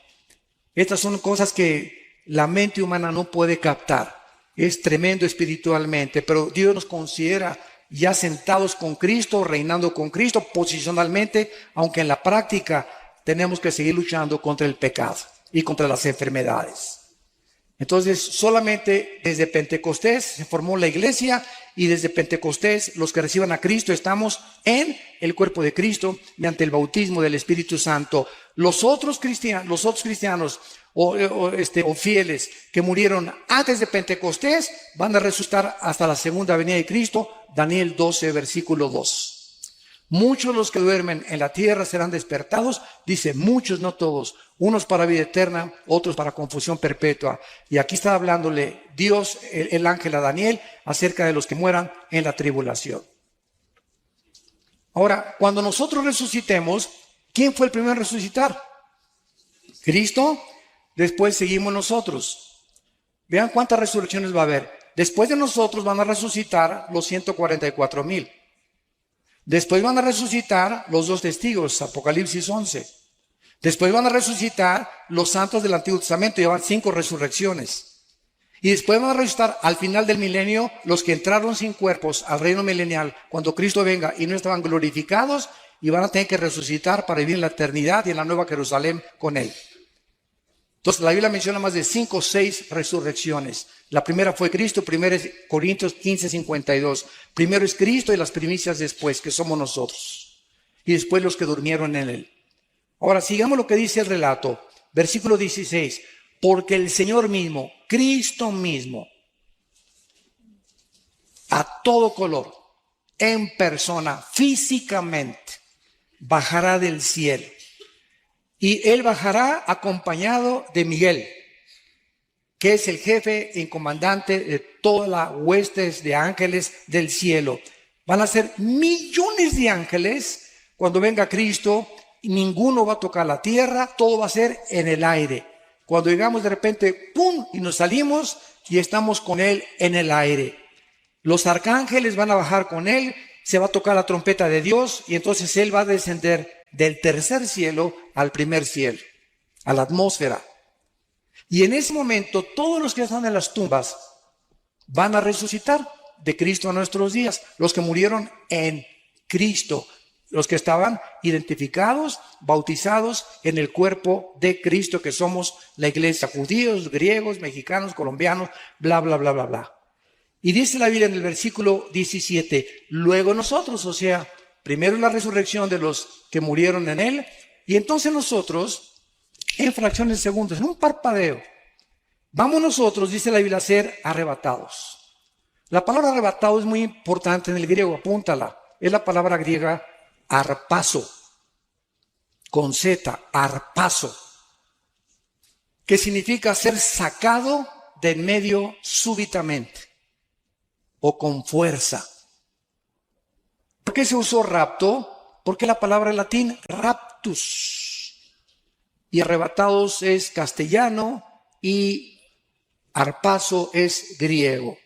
Estas son cosas que la mente humana no puede captar. Es tremendo espiritualmente, pero Dios nos considera ya sentados con Cristo, reinando con Cristo posicionalmente, aunque en la práctica tenemos que seguir luchando contra el pecado y contra las enfermedades. Entonces, solamente desde Pentecostés se formó la iglesia, y desde Pentecostés los que reciban a Cristo estamos en el cuerpo de Cristo mediante el bautismo del Espíritu Santo. Los otros cristianos o fieles que murieron antes de Pentecostés van a resucitar hasta la segunda venida de Cristo. Daniel 12, versículo 2. Muchos los que duermen en la tierra serán despertados, dice muchos, no todos, unos para vida eterna, otros para confusión perpetua. Y aquí está hablándole Dios, el ángel a Daniel, acerca de los que mueran en la tribulación. Ahora, cuando nosotros resucitemos, ¿quién fue el primero en resucitar? Cristo. Después seguimos nosotros. Vean cuántas resurrecciones va a haber. Después de nosotros van a resucitar los 144,000. Después van a resucitar los 2 testigos, Apocalipsis 11. Después van a resucitar los santos del Antiguo Testamento, llevan 5 resurrecciones. Y después van a resucitar al final del milenio los que entraron sin cuerpos al reino milenial cuando Cristo venga y no estaban glorificados, y van a tener que resucitar para vivir en la eternidad y en la nueva Jerusalén con Él. Entonces la Biblia menciona más de 5 o 6 resurrecciones. La primera fue Cristo, 1 Corintios 15:52. Primero es Cristo y las primicias después, que somos nosotros. Y después los que durmieron en Él. Ahora sigamos lo que dice el relato. Versículo 16. Porque el Señor mismo, Cristo mismo, a todo color, en persona, físicamente, bajará del cielo. Y Él bajará acompañado de Miguel, que es el jefe y comandante de todas las huestes de ángeles del cielo. Van a ser millones de ángeles cuando venga Cristo, y ninguno va a tocar la tierra, todo va a ser en el aire. Cuando llegamos de repente, ¡pum!, y nos salimos y estamos con Él en el aire. Los arcángeles van a bajar con Él, se va a tocar la trompeta de Dios, y entonces Él va a descender del tercer cielo al primer cielo, a la atmósfera. Y en ese momento todos los que están en las tumbas van a resucitar de Cristo a nuestros días, los que murieron en Cristo, los que estaban identificados, bautizados en el cuerpo de Cristo, que somos la iglesia, judíos, griegos, mexicanos, colombianos, bla, bla, bla, bla, bla. Y dice la Biblia en el versículo 17, luego nosotros, o sea, primero la resurrección de los que murieron en Él, y entonces nosotros, en fracciones de segundos, en un parpadeo, vamos nosotros, dice la Biblia, a ser arrebatados. La palabra arrebatado es muy importante en el griego, apúntala. Es la palabra griega arpazo, con Z, arpazo, que significa ser sacado de en medio súbitamente o con fuerza. ¿Por qué se usó rapto? Porque la palabra en latín raptus, y arrebatados es castellano y arpazo es griego.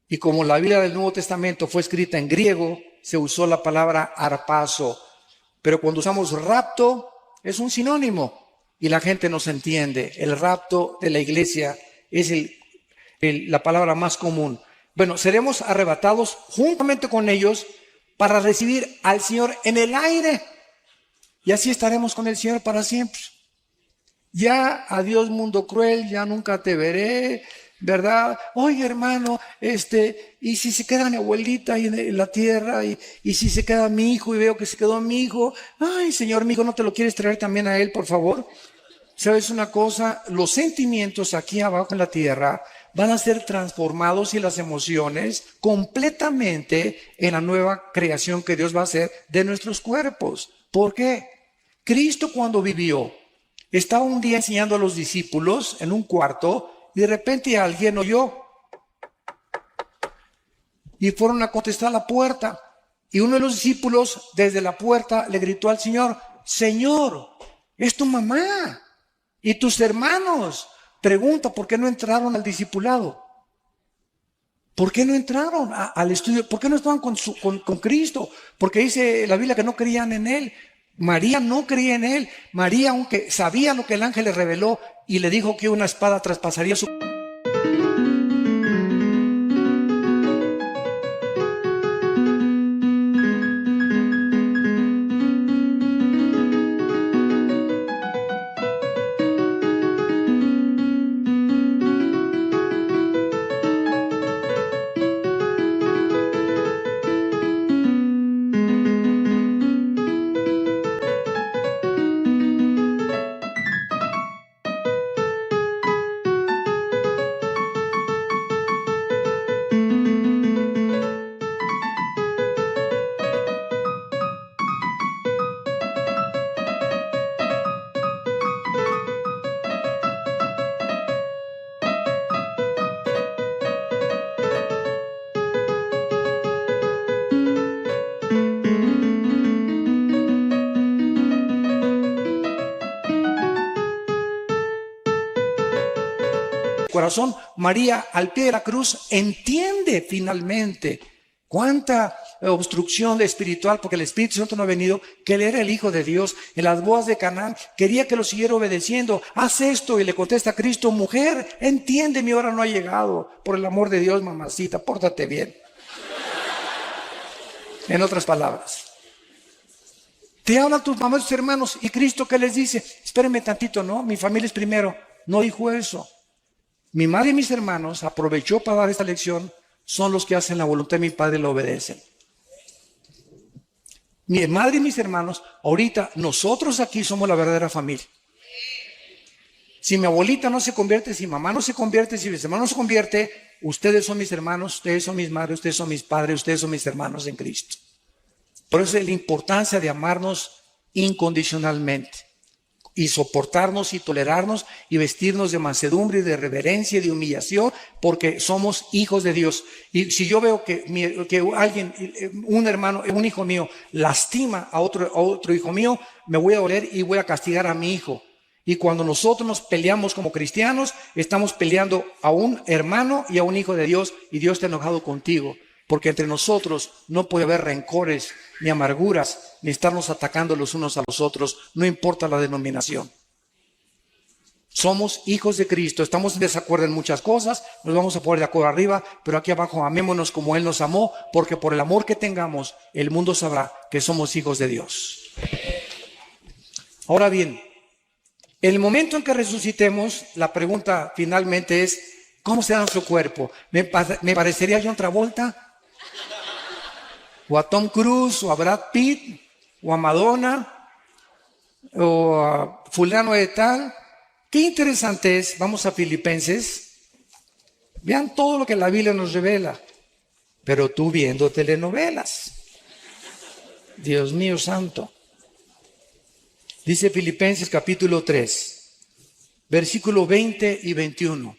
Y como la Biblia del Nuevo Testamento fue escrita en griego, se usó la palabra arpazo. Pero cuando usamos rapto, es un sinónimo y la gente nos entiende. El rapto de la iglesia es la palabra más común. Bueno, seremos arrebatados juntamente con ellos para recibir al Señor en el aire. Y así estaremos con el Señor para siempre. Ya adiós mundo cruel, ya nunca te veré, ¿verdad? Oye, hermano, y si se queda mi abuelita ahí en la tierra, y si se queda mi hijo y veo que se quedó mi hijo, ay, Señor, mi hijo, ¿no te lo quieres traer también a él, por favor? ¿Sabes una cosa? Los sentimientos aquí abajo en la tierra van a ser transformados y las emociones completamente en la nueva creación que Dios va a hacer de nuestros cuerpos. ¿Por qué? Cristo cuando vivió, estaba un día enseñando a los discípulos en un cuarto y de repente alguien oyó y fueron a contestar a la puerta. Y uno de los discípulos desde la puerta le gritó al Señor, Señor, es tu mamá. Y tus hermanos, pregunta, ¿por qué no entraron al discipulado? ¿Por qué no entraron al estudio? ¿Por qué no estaban con Cristo? Porque dice la Biblia que no creían en Él. María no creía en Él. María, aunque sabía lo que el ángel le reveló y le dijo que una espada traspasaría su... corazón, María al pie de la cruz entiende finalmente cuánta obstrucción espiritual, porque el Espíritu Santo no ha venido, que él era el Hijo de Dios. En las bodas de Canaán quería que lo siguiera obedeciendo. Haz esto, y le contesta a Cristo, mujer, entiende, mi hora no ha llegado. Por el amor de Dios, mamacita, pórtate bien. En otras palabras, te hablan tus mamás, tus hermanos, y Cristo, ¿qué les dice? Espérenme tantito, ¿no? Mi familia es primero. No dijo eso. Mi madre y mis hermanos aprovechó para dar esta lección, son los que hacen la voluntad de mi Padre y lo obedecen. Mi madre y mis hermanos, ahorita nosotros aquí somos la verdadera familia. Si mi abuelita no se convierte, si mi mamá no se convierte, si mis hermanos no se convierte, ustedes son mis hermanos, ustedes son mis madres, ustedes son mis padres, ustedes son mis hermanos en Cristo. Por eso es la importancia de amarnos incondicionalmente y soportarnos y tolerarnos y vestirnos de mansedumbre y de reverencia y de humillación, porque somos hijos de Dios. Y si yo veo que alguien, un hermano, un hijo mío, lastima a otro hijo mío, me voy a doler y voy a castigar a mi hijo. Y cuando nosotros nos peleamos como cristianos, estamos peleando a un hermano y a un hijo de Dios, y Dios está enojado contigo. Porque entre nosotros no puede haber rencores, ni amarguras, ni estarnos atacando los unos a los otros, no importa la denominación. Somos hijos de Cristo, estamos en desacuerdo en muchas cosas, nos vamos a poner de acuerdo arriba, pero aquí abajo amémonos como Él nos amó, porque por el amor que tengamos, el mundo sabrá que somos hijos de Dios. Ahora bien, el momento en que resucitemos, la pregunta finalmente es, ¿cómo será nuestro cuerpo? ¿Me parecería a John Travolta? ¿O a Tom Cruise? ¿O a Brad Pitt? ¿O a Madonna? ¿O a fulano de tal? Qué interesante es, vamos a Filipenses, vean todo lo que la Biblia nos revela, pero tú viendo telenovelas. Dios mío santo. Dice Filipenses capítulo 3, versículo 20 y 21.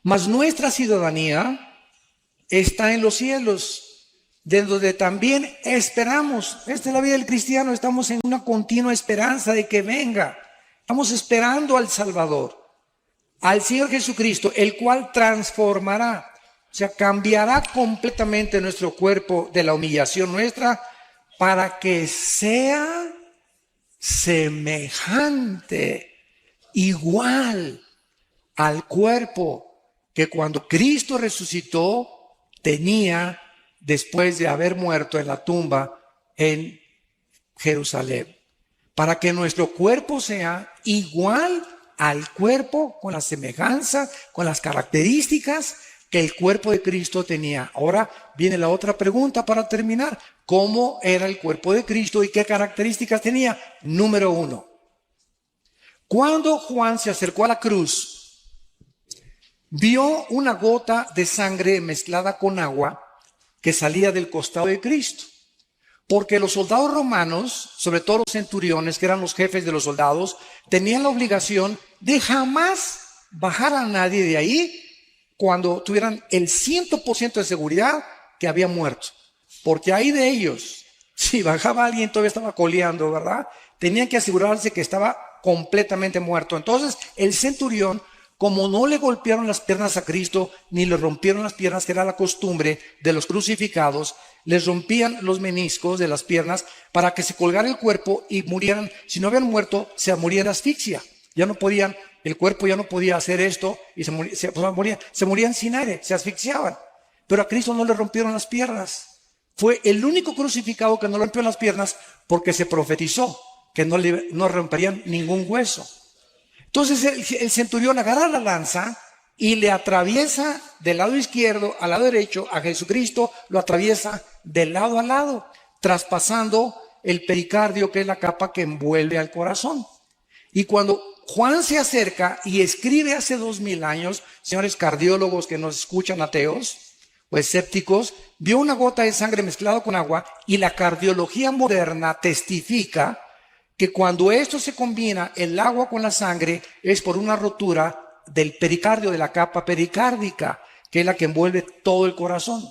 Mas nuestra ciudadanía está en los cielos, de donde también esperamos. Esta es la vida del cristiano, estamos en una continua esperanza de que venga. Estamos esperando al Salvador, al Señor Jesucristo, el cual transformará, o sea, cambiará completamente nuestro cuerpo de la humillación nuestra para que sea semejante, igual al cuerpo que cuando Cristo resucitó tenía después de haber muerto en la tumba en Jerusalén, para que nuestro cuerpo sea igual al cuerpo con la semejanza, con las características que el cuerpo de Cristo tenía. Ahora viene la otra pregunta para terminar. ¿Cómo era el cuerpo de Cristo y qué características tenía? Número 1. Cuando Juan se acercó a la cruz, vio una gota de sangre mezclada con agua que salía del costado de Cristo. Porque los soldados romanos, sobre todo los centuriones, que eran los jefes de los soldados, tenían la obligación de jamás bajar a nadie de ahí cuando tuvieran el 100% de seguridad que había muerto. Porque ahí de ellos, si bajaba alguien todavía estaba coleando, ¿verdad? Tenían que asegurarse que estaba completamente muerto. Entonces el centurión, como no le golpearon las piernas a Cristo, ni le rompieron las piernas, que era la costumbre de los crucificados, les rompían los meniscos de las piernas para que se colgara el cuerpo y murieran. Si no habían muerto, se morían de asfixia. Ya no podían, el cuerpo ya no podía hacer esto y se morían sin aire, se asfixiaban. Pero a Cristo no le rompieron las piernas. Fue el único crucificado que no le rompió las piernas porque se profetizó que no romperían ningún hueso. Entonces el centurión agarra la lanza y le atraviesa del lado izquierdo al lado derecho a Jesucristo, lo atraviesa de lado a lado, traspasando el pericardio, que es la capa que envuelve al corazón. Y cuando Juan se acerca y escribe hace 2000 años, señores cardiólogos que nos escuchan, ateos o escépticos, vio una gota de sangre mezclada con agua, y la cardiología moderna testifica que cuando esto se combina, el agua con la sangre, es por una rotura del pericardio, de la capa pericárdica, que es la que envuelve todo el corazón.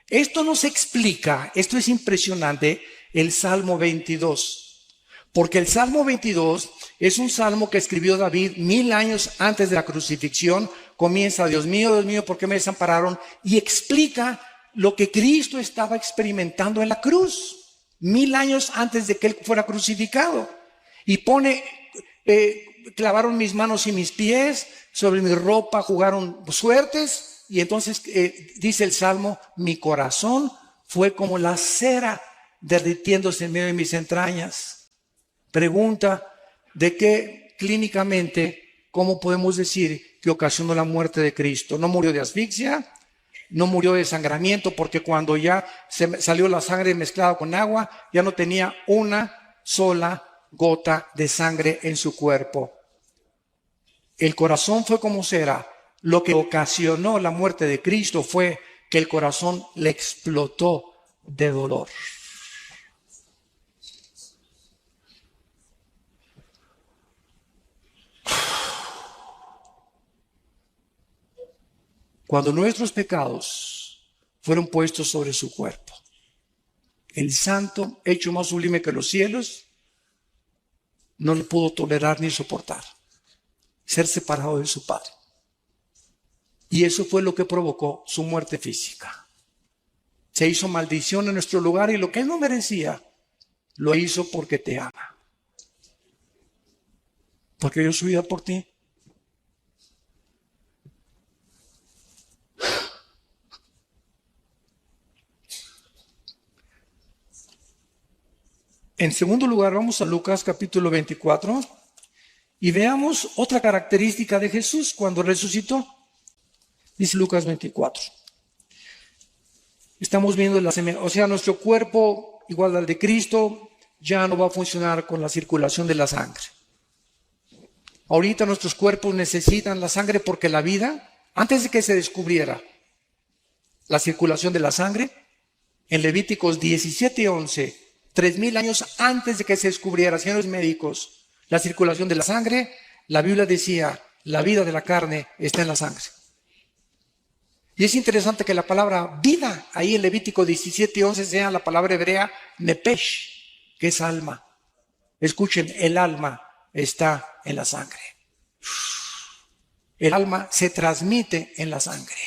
Esto nos explica, esto es impresionante, el Salmo 22. Porque el Salmo 22 es un salmo que escribió David 1000 años antes de la crucifixión. Comienza: Dios mío, ¿por qué me desampararon? Y explica lo que Cristo estaba experimentando en la cruz, 1000 años antes de que Él fuera crucificado. Y pone, clavaron mis manos y mis pies, sobre mi ropa jugaron suertes. Y entonces dice el Salmo: mi corazón fue como la cera derritiéndose en medio de mis entrañas. Pregunta: ¿de qué clínicamente, cómo podemos decir que ocasionó la muerte de Cristo? No murió de asfixia, no murió de desangramiento, porque cuando ya salió la sangre mezclada con agua, ya no tenía una sola gota de sangre en su cuerpo. El corazón fue como cera. Lo que ocasionó la muerte de Cristo fue que el corazón le explotó de dolor. Cuando nuestros pecados fueron puestos sobre su cuerpo, el santo, hecho más sublime que los cielos, no lo pudo tolerar ni soportar, ser separado de su Padre. Y eso fue lo que provocó su muerte física. Se hizo maldición en nuestro lugar, y lo que Él no merecía, lo hizo porque te ama. Porque dio su vida por ti. En segundo lugar, vamos a Lucas capítulo 24 y veamos otra característica de Jesús cuando resucitó. Dice Lucas 24. Estamos viendo nuestro cuerpo, igual al de Cristo, ya no va a funcionar con la circulación de la sangre. Ahorita nuestros cuerpos necesitan la sangre porque la vida, antes de que se descubriera la circulación de la sangre, en Levíticos 17:11, 3000 años antes de que se descubriera, señores médicos, la circulación de la sangre, la Biblia decía: la vida de la carne está en la sangre. Y es interesante que la palabra vida, ahí en Levítico 17:11, sea la palabra hebrea nepesh, que es alma. Escuchen, el alma está en la sangre. El alma se transmite en la sangre.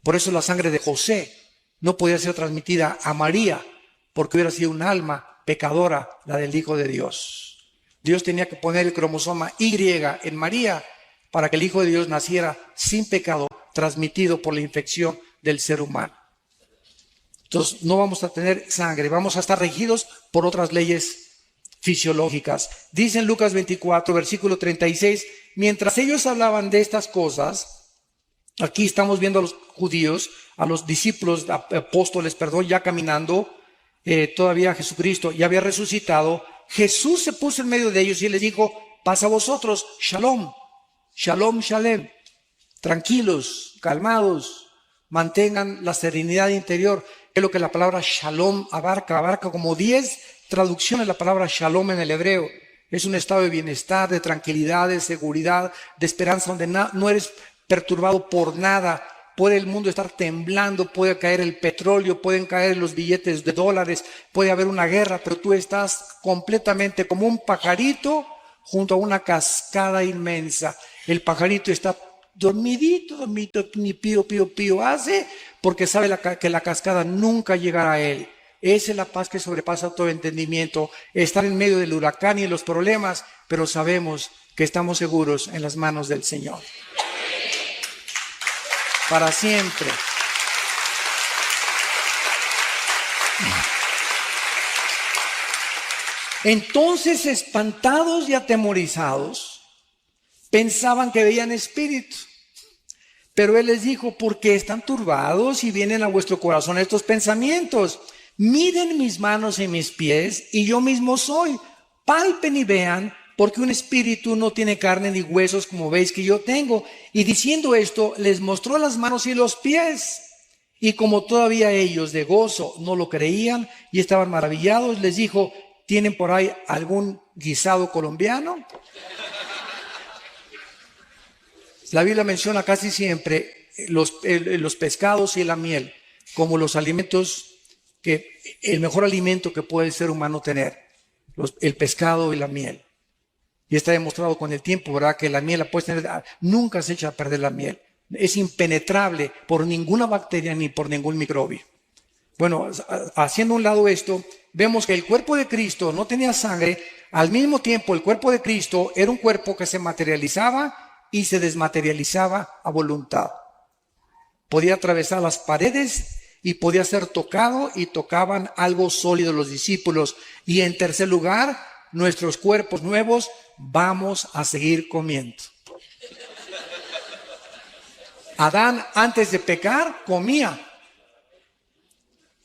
Por eso la sangre de José no podía ser transmitida a María, porque hubiera sido un alma pecadora, la del Hijo de Dios. Dios tenía que poner el cromosoma Y en María para que el Hijo de Dios naciera sin pecado, transmitido por la infección del ser humano. Entonces no vamos a tener sangre, vamos a estar regidos por otras leyes fisiológicas. Dice en Lucas 24, versículo 36, mientras ellos hablaban de estas cosas, aquí estamos viendo a los judíos, a los discípulos, apóstoles, perdón, ya caminando, todavía Jesucristo ya había resucitado. Jesús se puso en medio de ellos y les dijo: paz a vosotros, shalom, shalom, shalem, tranquilos, calmados, mantengan la serenidad interior. Es lo que la palabra shalom abarca como 10 traducciones la palabra shalom en el hebreo. Es un estado de bienestar, de tranquilidad, de seguridad, de esperanza, donde no eres perturbado por nada. Puede el mundo estar temblando, puede caer el petróleo, pueden caer los billetes de dólares, puede haber una guerra, pero tú estás completamente como un pajarito junto a una cascada inmensa. El pajarito está dormidito, ni pío, pío, pío hace, porque sabe que la cascada nunca llegará a él. Esa es la paz que sobrepasa todo entendimiento, estar en medio del huracán y de los problemas, pero sabemos que estamos seguros en las manos del Señor. Para siempre. Entonces, espantados y atemorizados, pensaban que veían espíritus. Pero Él les dijo: ¿por qué están turbados y vienen a vuestro corazón estos pensamientos? Miren mis manos y mis pies, y yo mismo soy. Palpen y vean, porque un espíritu no tiene carne ni huesos, como veis que yo tengo. Y diciendo esto, les mostró las manos y los pies. Y como todavía ellos de gozo no lo creían y estaban maravillados, les dijo: ¿tienen por ahí algún guisado colombiano? La Biblia menciona casi siempre los pescados y la miel como los alimentos, el mejor alimento que puede el ser humano tener, el pescado y la miel. Y está demostrado con el tiempo, ¿verdad?, que la miel la puedes tener, nunca se echa a perder la miel. Es impenetrable por ninguna bacteria ni por ningún microbio. Bueno, haciendo a un lado esto, vemos que el cuerpo de Cristo no tenía sangre. Al mismo tiempo, el cuerpo de Cristo era un cuerpo que se materializaba y se desmaterializaba a voluntad. Podía atravesar las paredes y podía ser tocado, y tocaban algo sólido los discípulos. Y en tercer lugar, nuestros cuerpos nuevos vamos a seguir comiendo. Adán, antes de pecar, comía.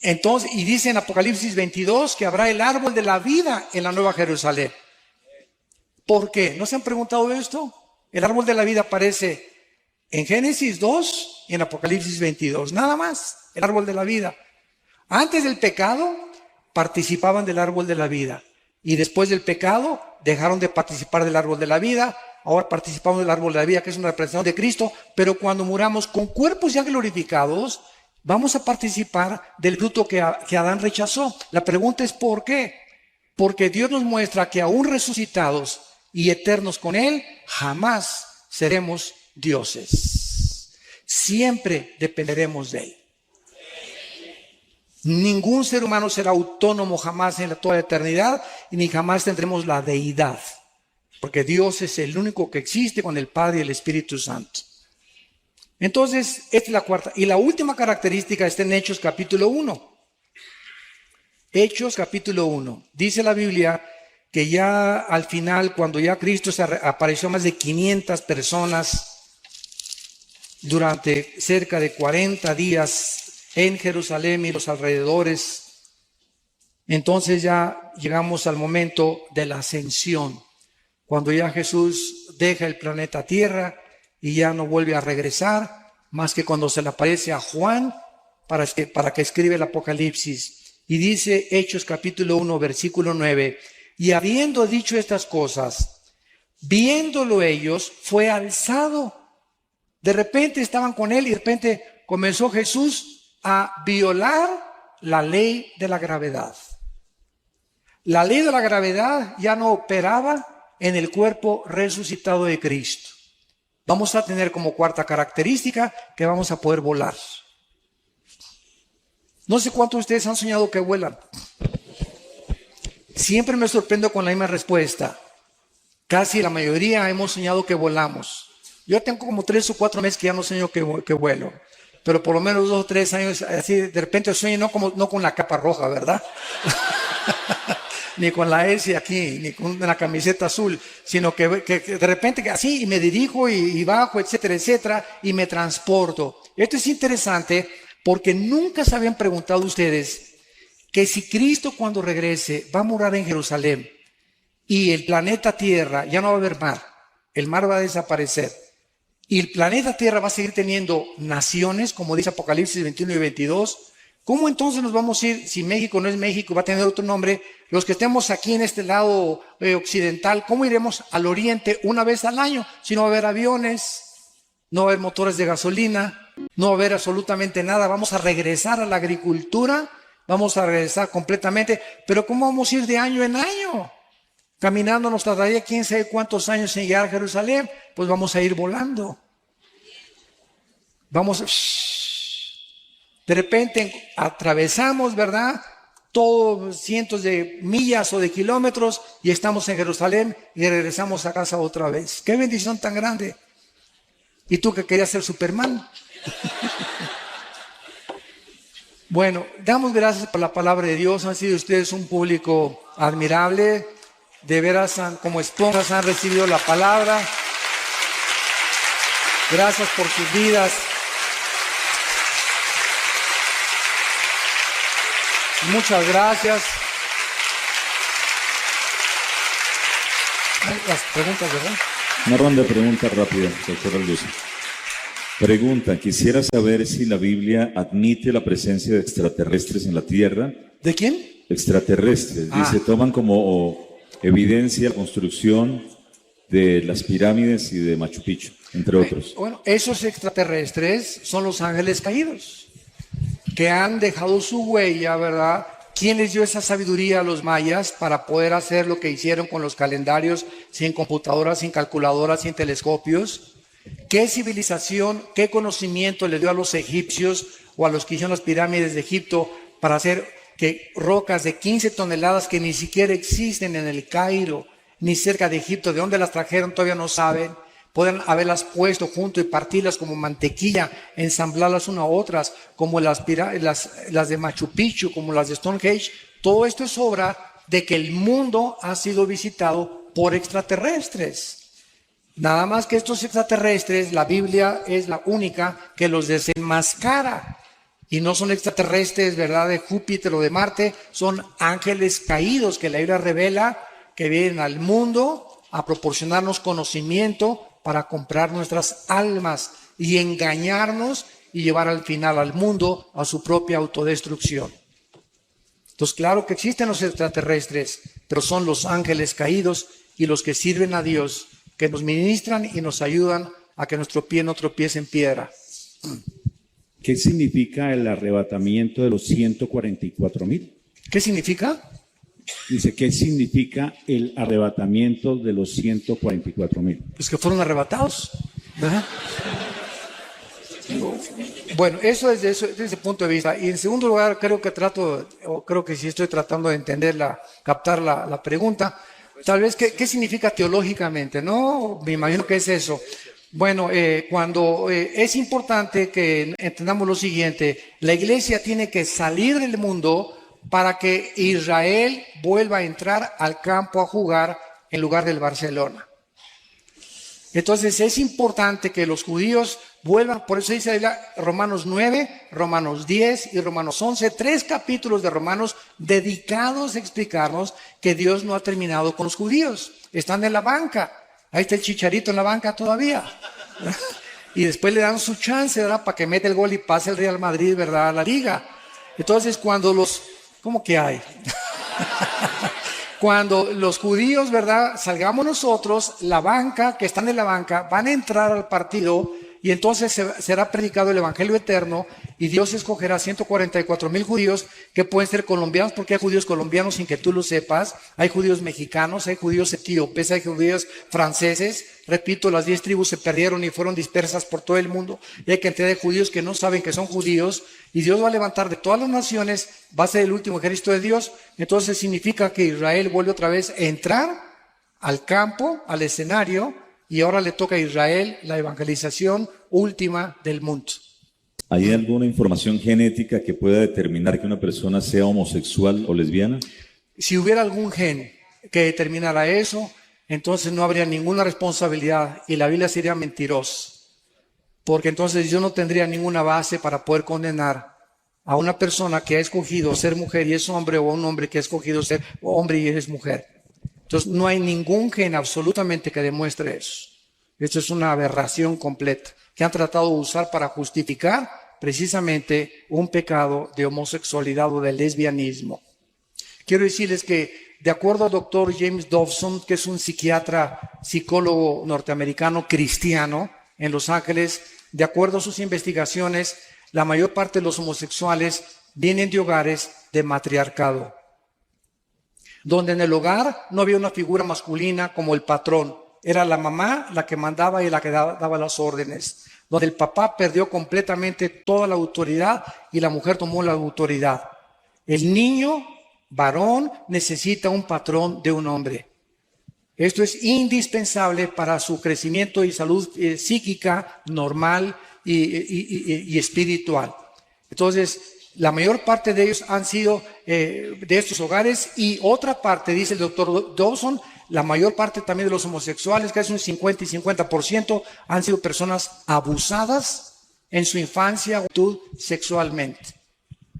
Entonces, y dice en Apocalipsis 22 que habrá el árbol de la vida en la Nueva Jerusalén. ¿Por qué? ¿No se han preguntado esto? El árbol de la vida aparece en Génesis 2 y en Apocalipsis 22. Nada más, el árbol de la vida. Antes del pecado, participaban del árbol de la vida. Y después del pecado, dejaron de participar del árbol de la vida. Ahora participamos del árbol de la vida, que es una representación de Cristo. Pero cuando muramos con cuerpos ya glorificados, vamos a participar del fruto que Adán rechazó. La pregunta es ¿por qué? Porque Dios nos muestra que aún resucitados y eternos con Él, jamás seremos dioses. Siempre dependeremos de Él. Ningún ser humano será autónomo jamás en toda la eternidad, y ni jamás tendremos la deidad. Porque Dios es el único que existe, con el Padre y el Espíritu Santo. Entonces, esta es la cuarta. Y la última característica está en Hechos capítulo 1. Hechos capítulo 1. Dice la Biblia que ya al final, cuando ya Cristo se apareció a más de 500 personas durante cerca de 40 días en Jerusalén y los alrededores, entonces ya llegamos al momento de la ascensión, cuando ya Jesús deja el planeta Tierra y ya no vuelve a regresar, más que cuando se le aparece a Juan para que escribe el Apocalipsis. Y dice Hechos capítulo 1, versículo 9, y habiendo dicho estas cosas, viéndolo ellos, fue alzado. De repente estaban con él y de repente comenzó Jesús a violar la ley de la gravedad. La ley de la gravedad ya no operaba en el cuerpo resucitado de Cristo. Vamos a tener como cuarta característica que vamos a poder volar. No sé cuántos de ustedes han soñado que vuelan. Siempre me sorprendo con la misma respuesta. Casi la mayoría hemos soñado que volamos. Yo tengo como 3 o 4 meses que ya no sueño que vuelo. Pero por lo menos 2 o 3 años, así de repente sueño no con la capa roja, ¿verdad? ni con la S aquí, ni con la camiseta azul, sino que de repente que así y me dirijo y bajo, etcétera, etcétera, y me transporto. Esto es interesante porque nunca se habían preguntado ustedes que si Cristo cuando regrese va a morar en Jerusalén y el planeta Tierra ya no va a haber mar, el mar va a desaparecer y el planeta Tierra va a seguir teniendo naciones, como dice Apocalipsis 21 y 22, ¿cómo entonces nos vamos a ir si México no es México, va a tener otro nombre? Los que estemos aquí en este lado occidental, ¿cómo iremos al oriente una vez al año? Si no va a haber aviones, no va a haber motores de gasolina, no va a haber absolutamente nada, vamos a regresar a la agricultura, vamos a regresar completamente, pero ¿cómo vamos a ir de año en año? Caminando nos tardaría quién sabe cuántos años en llegar a Jerusalén, pues vamos a ir volando. De repente atravesamos, ¿verdad? Todos cientos de millas o de kilómetros y estamos en Jerusalén y regresamos a casa otra vez. ¡Qué bendición tan grande! ¿Y tú que querías ser Superman? Bueno, damos gracias por la palabra de Dios. Han sido ustedes un público admirable. De veras, como esponjas han recibido la palabra. Gracias por sus vidas. Muchas gracias. Las preguntas, ¿verdad? Una ronda de preguntas rápidas, doctor Alducin. Pregunta, quisiera saber si la Biblia admite la presencia de extraterrestres en la Tierra. ¿De quién? Extraterrestres. Dice, toman como evidencia la construcción de las pirámides y de Machu Picchu, entre otros. Bueno, esos extraterrestres son los ángeles caídos, que han dejado su huella, ¿verdad? ¿Quién les dio esa sabiduría a los mayas para poder hacer lo que hicieron con los calendarios, sin computadoras, sin calculadoras, sin telescopios? ¿Qué civilización, qué conocimiento le dio a los egipcios o a los que hicieron las pirámides de Egipto para hacer que rocas de 15 toneladas que ni siquiera existen en el Cairo, ni cerca de Egipto, de dónde las trajeron todavía no saben, pueden haberlas puesto junto y partirlas como mantequilla, ensamblarlas una a otras, como las de Machu Picchu, como las de Stonehenge? Todo esto es obra de que el mundo ha sido visitado por extraterrestres. Nada más que estos extraterrestres, la Biblia es la única que los desenmascara. Y no son extraterrestres, ¿verdad?, de Júpiter o de Marte, son ángeles caídos que la Biblia revela que vienen al mundo a proporcionarnos conocimiento para comprar nuestras almas y engañarnos y llevar al final al mundo a su propia autodestrucción. Entonces, claro que existen los extraterrestres, pero son los ángeles caídos y los que sirven a Dios, que nos ministran y nos ayudan a que nuestro pie no tropiece en piedra. ¿Qué significa el arrebatamiento de los 144,000? ¿Qué significa? Dice, ¿qué significa el arrebatamiento de los 144,000? Pues que fueron arrebatados, ¿verdad? Bueno, eso desde ese punto de vista. Y en segundo lugar, creo que sí estoy tratando de captar la pregunta. Tal vez, ¿qué significa teológicamente? No, me imagino que es eso. Bueno, es importante que entendamos lo siguiente: la iglesia tiene que salir del mundo para que Israel vuelva a entrar al campo a jugar en lugar del Barcelona. Entonces es importante que los judíos vuelvan, por eso dice Romanos 9, Romanos 10 y Romanos 11, 3 capítulos de Romanos dedicados a explicarnos que Dios no ha terminado con los judíos. Están en la banca. Ahí está el Chicharito en la banca todavía. Y después le dan su chance, ¿verdad?, para que mete el gol y pase el Real Madrid, ¿verdad?, a la liga. Entonces ¿cómo que hay? Cuando los judíos, ¿verdad?, salgamos nosotros, la banca, que están en la banca, van a entrar al partido y entonces será predicado el Evangelio eterno y Dios escogerá 144,000 judíos que pueden ser colombianos, porque hay judíos colombianos sin que tú lo sepas, hay judíos mexicanos, hay judíos etíopes, hay judíos franceses. Repito, las 10 tribus se perdieron y fueron dispersas por todo el mundo y hay cantidad de judíos que no saben que son judíos y Dios va a levantar de todas las naciones, va a ser el último ejército de Dios. Entonces significa que Israel vuelve otra vez a entrar al campo, al escenario, y ahora le toca a Israel la evangelización última del mundo. ¿Hay alguna información genética que pueda determinar que una persona sea homosexual o lesbiana? Si hubiera algún gen que determinara eso, entonces no habría ninguna responsabilidad y la Biblia sería mentirosa. Porque entonces yo no tendría ninguna base para poder condenar a una persona que ha escogido ser mujer y es hombre, o a un hombre que ha escogido ser hombre y es mujer. Entonces no hay ningún gen absolutamente que demuestre eso. Esto es una aberración completa que han tratado de usar para justificar precisamente un pecado de homosexualidad o de lesbianismo. Quiero decirles que de acuerdo al doctor James Dobson, que es un psiquiatra, psicólogo norteamericano cristiano en Los Ángeles, de acuerdo a sus investigaciones, la mayor parte de los homosexuales vienen de hogares de matriarcado, donde en el hogar no había una figura masculina como el patrón. Era la mamá la que mandaba y la que daba las órdenes, donde el papá perdió completamente toda la autoridad y la mujer tomó la autoridad. El niño varón necesita un patrón de un hombre. Esto es indispensable para su crecimiento y salud psíquica normal y espiritual. Entonces, la mayor parte de ellos han sido de estos hogares, y otra parte, dice el doctor Dawson, la mayor parte también de los homosexuales, que es un 50 y 50%, han sido personas abusadas en su infancia o juventud sexualmente.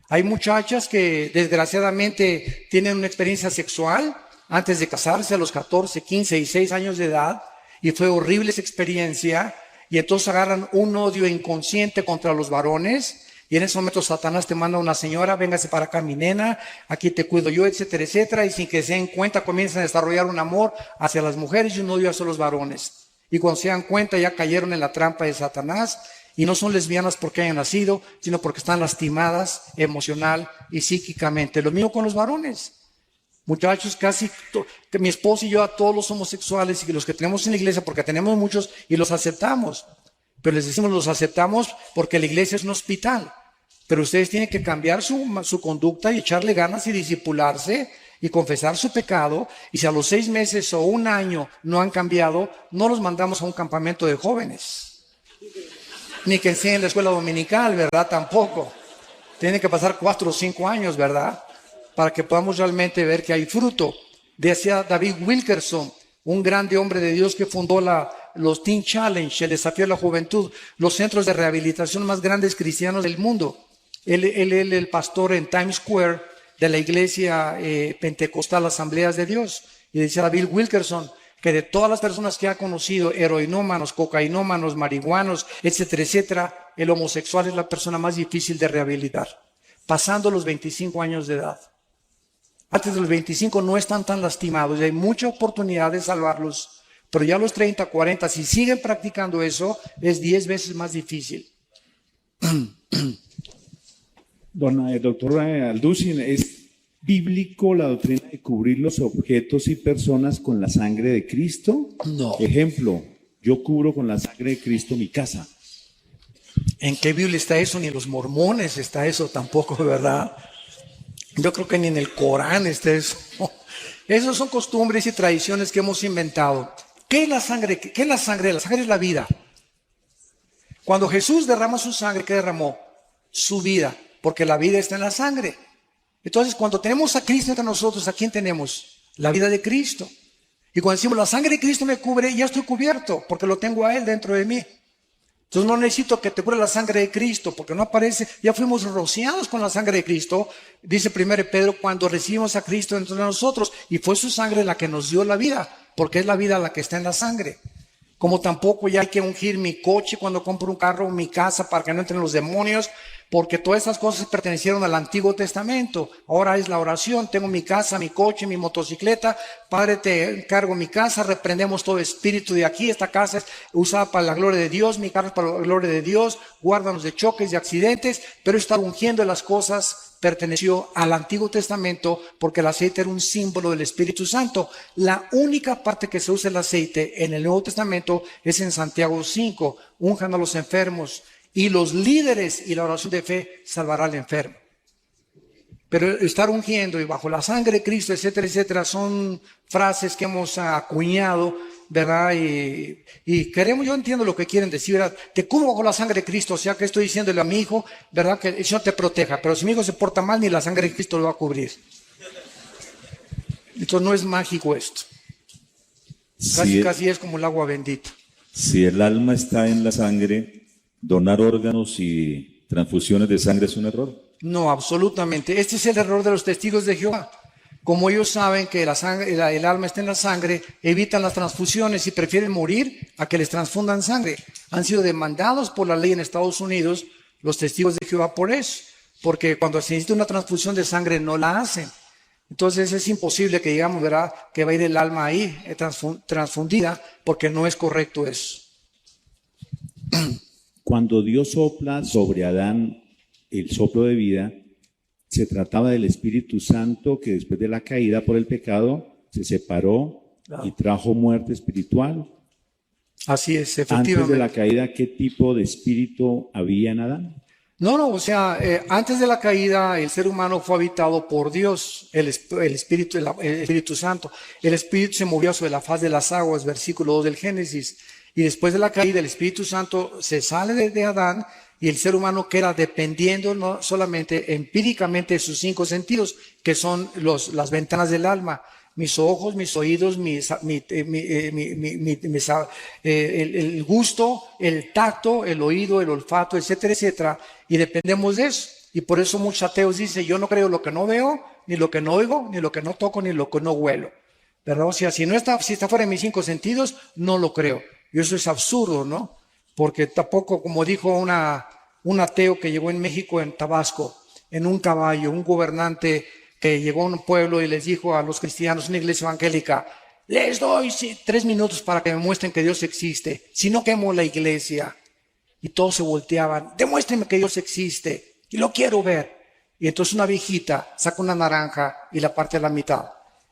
Hay muchachas que desgraciadamente tienen una experiencia sexual antes de casarse a los 14, 15 y 6 años de edad, y fue horrible esa experiencia, y entonces agarran un odio inconsciente contra los varones, y en ese momento Satanás te manda a una señora: véngase para acá mi nena, aquí te cuido yo, etcétera, etcétera, y sin que se den cuenta comienzan a desarrollar un amor hacia las mujeres y un odio hacia los varones. Y cuando se dan cuenta ya cayeron en la trampa de Satanás, y no son lesbianas porque hayan nacido, sino porque están lastimadas emocional y psíquicamente. Lo mismo con los varones. Muchachos, que mi esposo y yo, a todos los homosexuales y los que tenemos en la iglesia, porque tenemos muchos y los aceptamos, pero les decimos los aceptamos porque la iglesia es un hospital, pero ustedes tienen que cambiar su conducta y echarle ganas y discipularse y confesar su pecado, y si a los 6 meses o 1 año no han cambiado, no los mandamos a un campamento de jóvenes, ni que enseñen la escuela dominical, ¿verdad? Tampoco. Tienen que pasar 4 o 5 años, ¿verdad?, para que podamos realmente ver que hay fruto. Decía David Wilkerson, un grande hombre de Dios que fundó los Teen Challenge, el desafío de la juventud, los centros de rehabilitación más grandes cristianos del mundo. Él el pastor en Times Square de la iglesia pentecostal Asambleas de Dios. Y decía David Wilkerson que de todas las personas que ha conocido, heroinómanos, cocainómanos, marihuanos, etcétera, etcétera, el homosexual es la persona más difícil de rehabilitar, pasando los 25 años de edad. Antes de los 25 no están tan lastimados y hay mucha oportunidad de salvarlos, pero ya a los 30, 40, si siguen practicando eso, es 10 veces más difícil. Doctor Alducin, ¿es bíblico la doctrina de cubrir los objetos y personas con la sangre de Cristo? No. Ejemplo, yo cubro con la sangre de Cristo mi casa. ¿En qué Biblia está eso? Ni en los mormones está eso tampoco, ¿verdad? Yo creo que ni en el Corán está eso. Esas son costumbres y tradiciones que hemos inventado. ¿Qué es la sangre? ¿Qué es la sangre? La sangre es la vida. Cuando Jesús derrama su sangre, ¿qué derramó? Su vida, porque la vida está en la sangre. Entonces, cuando tenemos a Cristo entre nosotros, ¿a quién tenemos? La vida de Cristo. Y cuando decimos la sangre de Cristo me cubre, ya estoy cubierto, porque lo tengo a Él dentro de mí. Entonces no necesito que te cure la sangre de Cristo, porque no aparece, ya fuimos rociados con la sangre de Cristo, dice 1 Pedro, cuando recibimos a Cristo dentro de nosotros, y fue su sangre la que nos dio la vida, porque es la vida la que está en la sangre. Como tampoco ya hay que ungir mi coche cuando compro un carro, mi casa, para que no entren los demonios, porque todas esas cosas pertenecieron al Antiguo Testamento. Ahora es la oración, tengo mi casa, mi coche, mi motocicleta, Padre, te encargo mi casa, reprendemos todo espíritu de aquí, esta casa es usada para la gloria de Dios, mi carro es para la gloria de Dios, guárdanos de choques, de accidentes, pero estar ungiendo las cosas perteneció al Antiguo Testamento porque el aceite era un símbolo del Espíritu Santo. La única parte que se usa el aceite en el Nuevo Testamento es en Santiago 5, unjan a los enfermos, y los líderes y la oración de fe salvará al enfermo. Pero estar ungiendo y bajo la sangre de Cristo, etcétera, etcétera, son frases que hemos acuñado, ¿verdad? Y queremos, yo entiendo lo que quieren decir, ¿verdad? Te cubro bajo la sangre de Cristo, o sea que estoy diciéndole a mi hijo, ¿verdad? Que el Señor te proteja, pero si mi hijo se porta mal, ni la sangre de Cristo lo va a cubrir. Entonces no es mágico esto. Casi es como el agua bendita. Si el alma está en la sangre, donar órganos y transfusiones de sangre es un error. No, absolutamente. Este es el error de los testigos de Jehová. Como ellos saben que el alma está en la sangre, evitan las transfusiones y prefieren morir a que les transfundan sangre. Han sido demandados por la ley en Estados Unidos los testigos de Jehová por eso. Porque cuando se necesita una transfusión de sangre no la hacen. Entonces es imposible que digamos, ¿verdad?, que va a ir el alma ahí transfundida, porque no es correcto eso. Cuando Dios sopla sobre Adán el soplo de vida, se trataba del Espíritu Santo que después de la caída por el pecado se separó y trajo muerte espiritual. Así es, efectivamente. Antes de la caída, ¿qué tipo de espíritu había en Adán? No, o sea, antes de la caída el ser humano fue habitado por Dios, el Espíritu Santo. El Espíritu se movió sobre la faz de las aguas, versículo 2 del Génesis. Y después de la caída el Espíritu Santo se sale de Adán y el ser humano queda dependiendo no solamente empíricamente de sus 5 sentidos, que son las ventanas del alma. Mis ojos, mis oídos, el gusto, el tacto, el oído, el olfato, etcétera, etcétera. Y dependemos de eso. Y por eso muchos ateos dicen, yo no creo lo que no veo, ni lo que no oigo, ni lo que no toco, ni lo que no huelo. ¿Verdad? O sea, si está fuera de mis 5 sentidos, no lo creo. Y eso es absurdo, ¿no? Porque tampoco, como dijo un ateo que llegó en México, en Tabasco, en un caballo, un gobernante que llegó a un pueblo y les dijo a los cristianos, una iglesia evangélica, les doy 3 minutos para que me muestren que Dios existe, si no quemo la iglesia. Y todos se volteaban, demuéstrenme que Dios existe, y lo quiero ver. Y entonces una viejita saca una naranja y la parte a la mitad.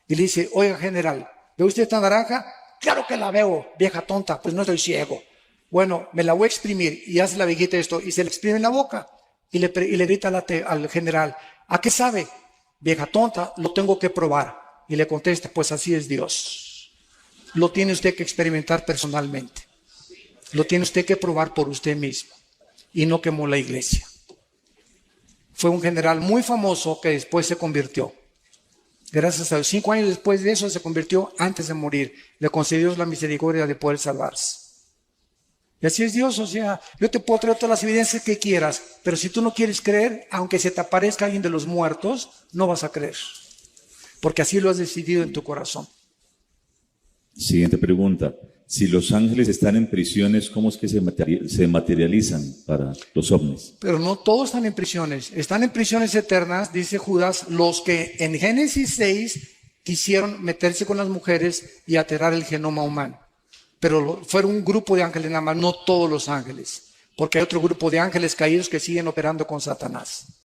Y le dice, oiga general, ¿ve usted esta naranja? Claro que la veo, vieja tonta, pues no estoy ciego. Bueno, me la voy a exprimir. Y hace la viejita esto, y se le exprime en la boca. Y le grita al general, ¿a qué sabe? Vieja tonta, lo tengo que probar. Y le contesta, pues así es Dios. Lo tiene usted que experimentar personalmente. Lo tiene usted que probar por usted mismo. Y no quemó la iglesia. Fue un general muy famoso que después se convirtió. Gracias a Dios. 5 años después de eso se convirtió antes de morir. Le concedió la misericordia de poder salvarse. Y así es Dios, o sea, yo te puedo traer todas las evidencias que quieras, pero si tú no quieres creer, aunque se te aparezca alguien de los muertos, no vas a creer. Porque así lo has decidido en tu corazón. Siguiente pregunta. Si los ángeles están en prisiones, ¿cómo es que se materializan para los ovnis? Pero no todos están en prisiones. Están en prisiones eternas, dice Judas, los que en Génesis 6 quisieron meterse con las mujeres y alterar el genoma humano. Pero fueron un grupo de ángeles nada más, no todos los ángeles. Porque hay otro grupo de ángeles caídos que siguen operando con Satanás.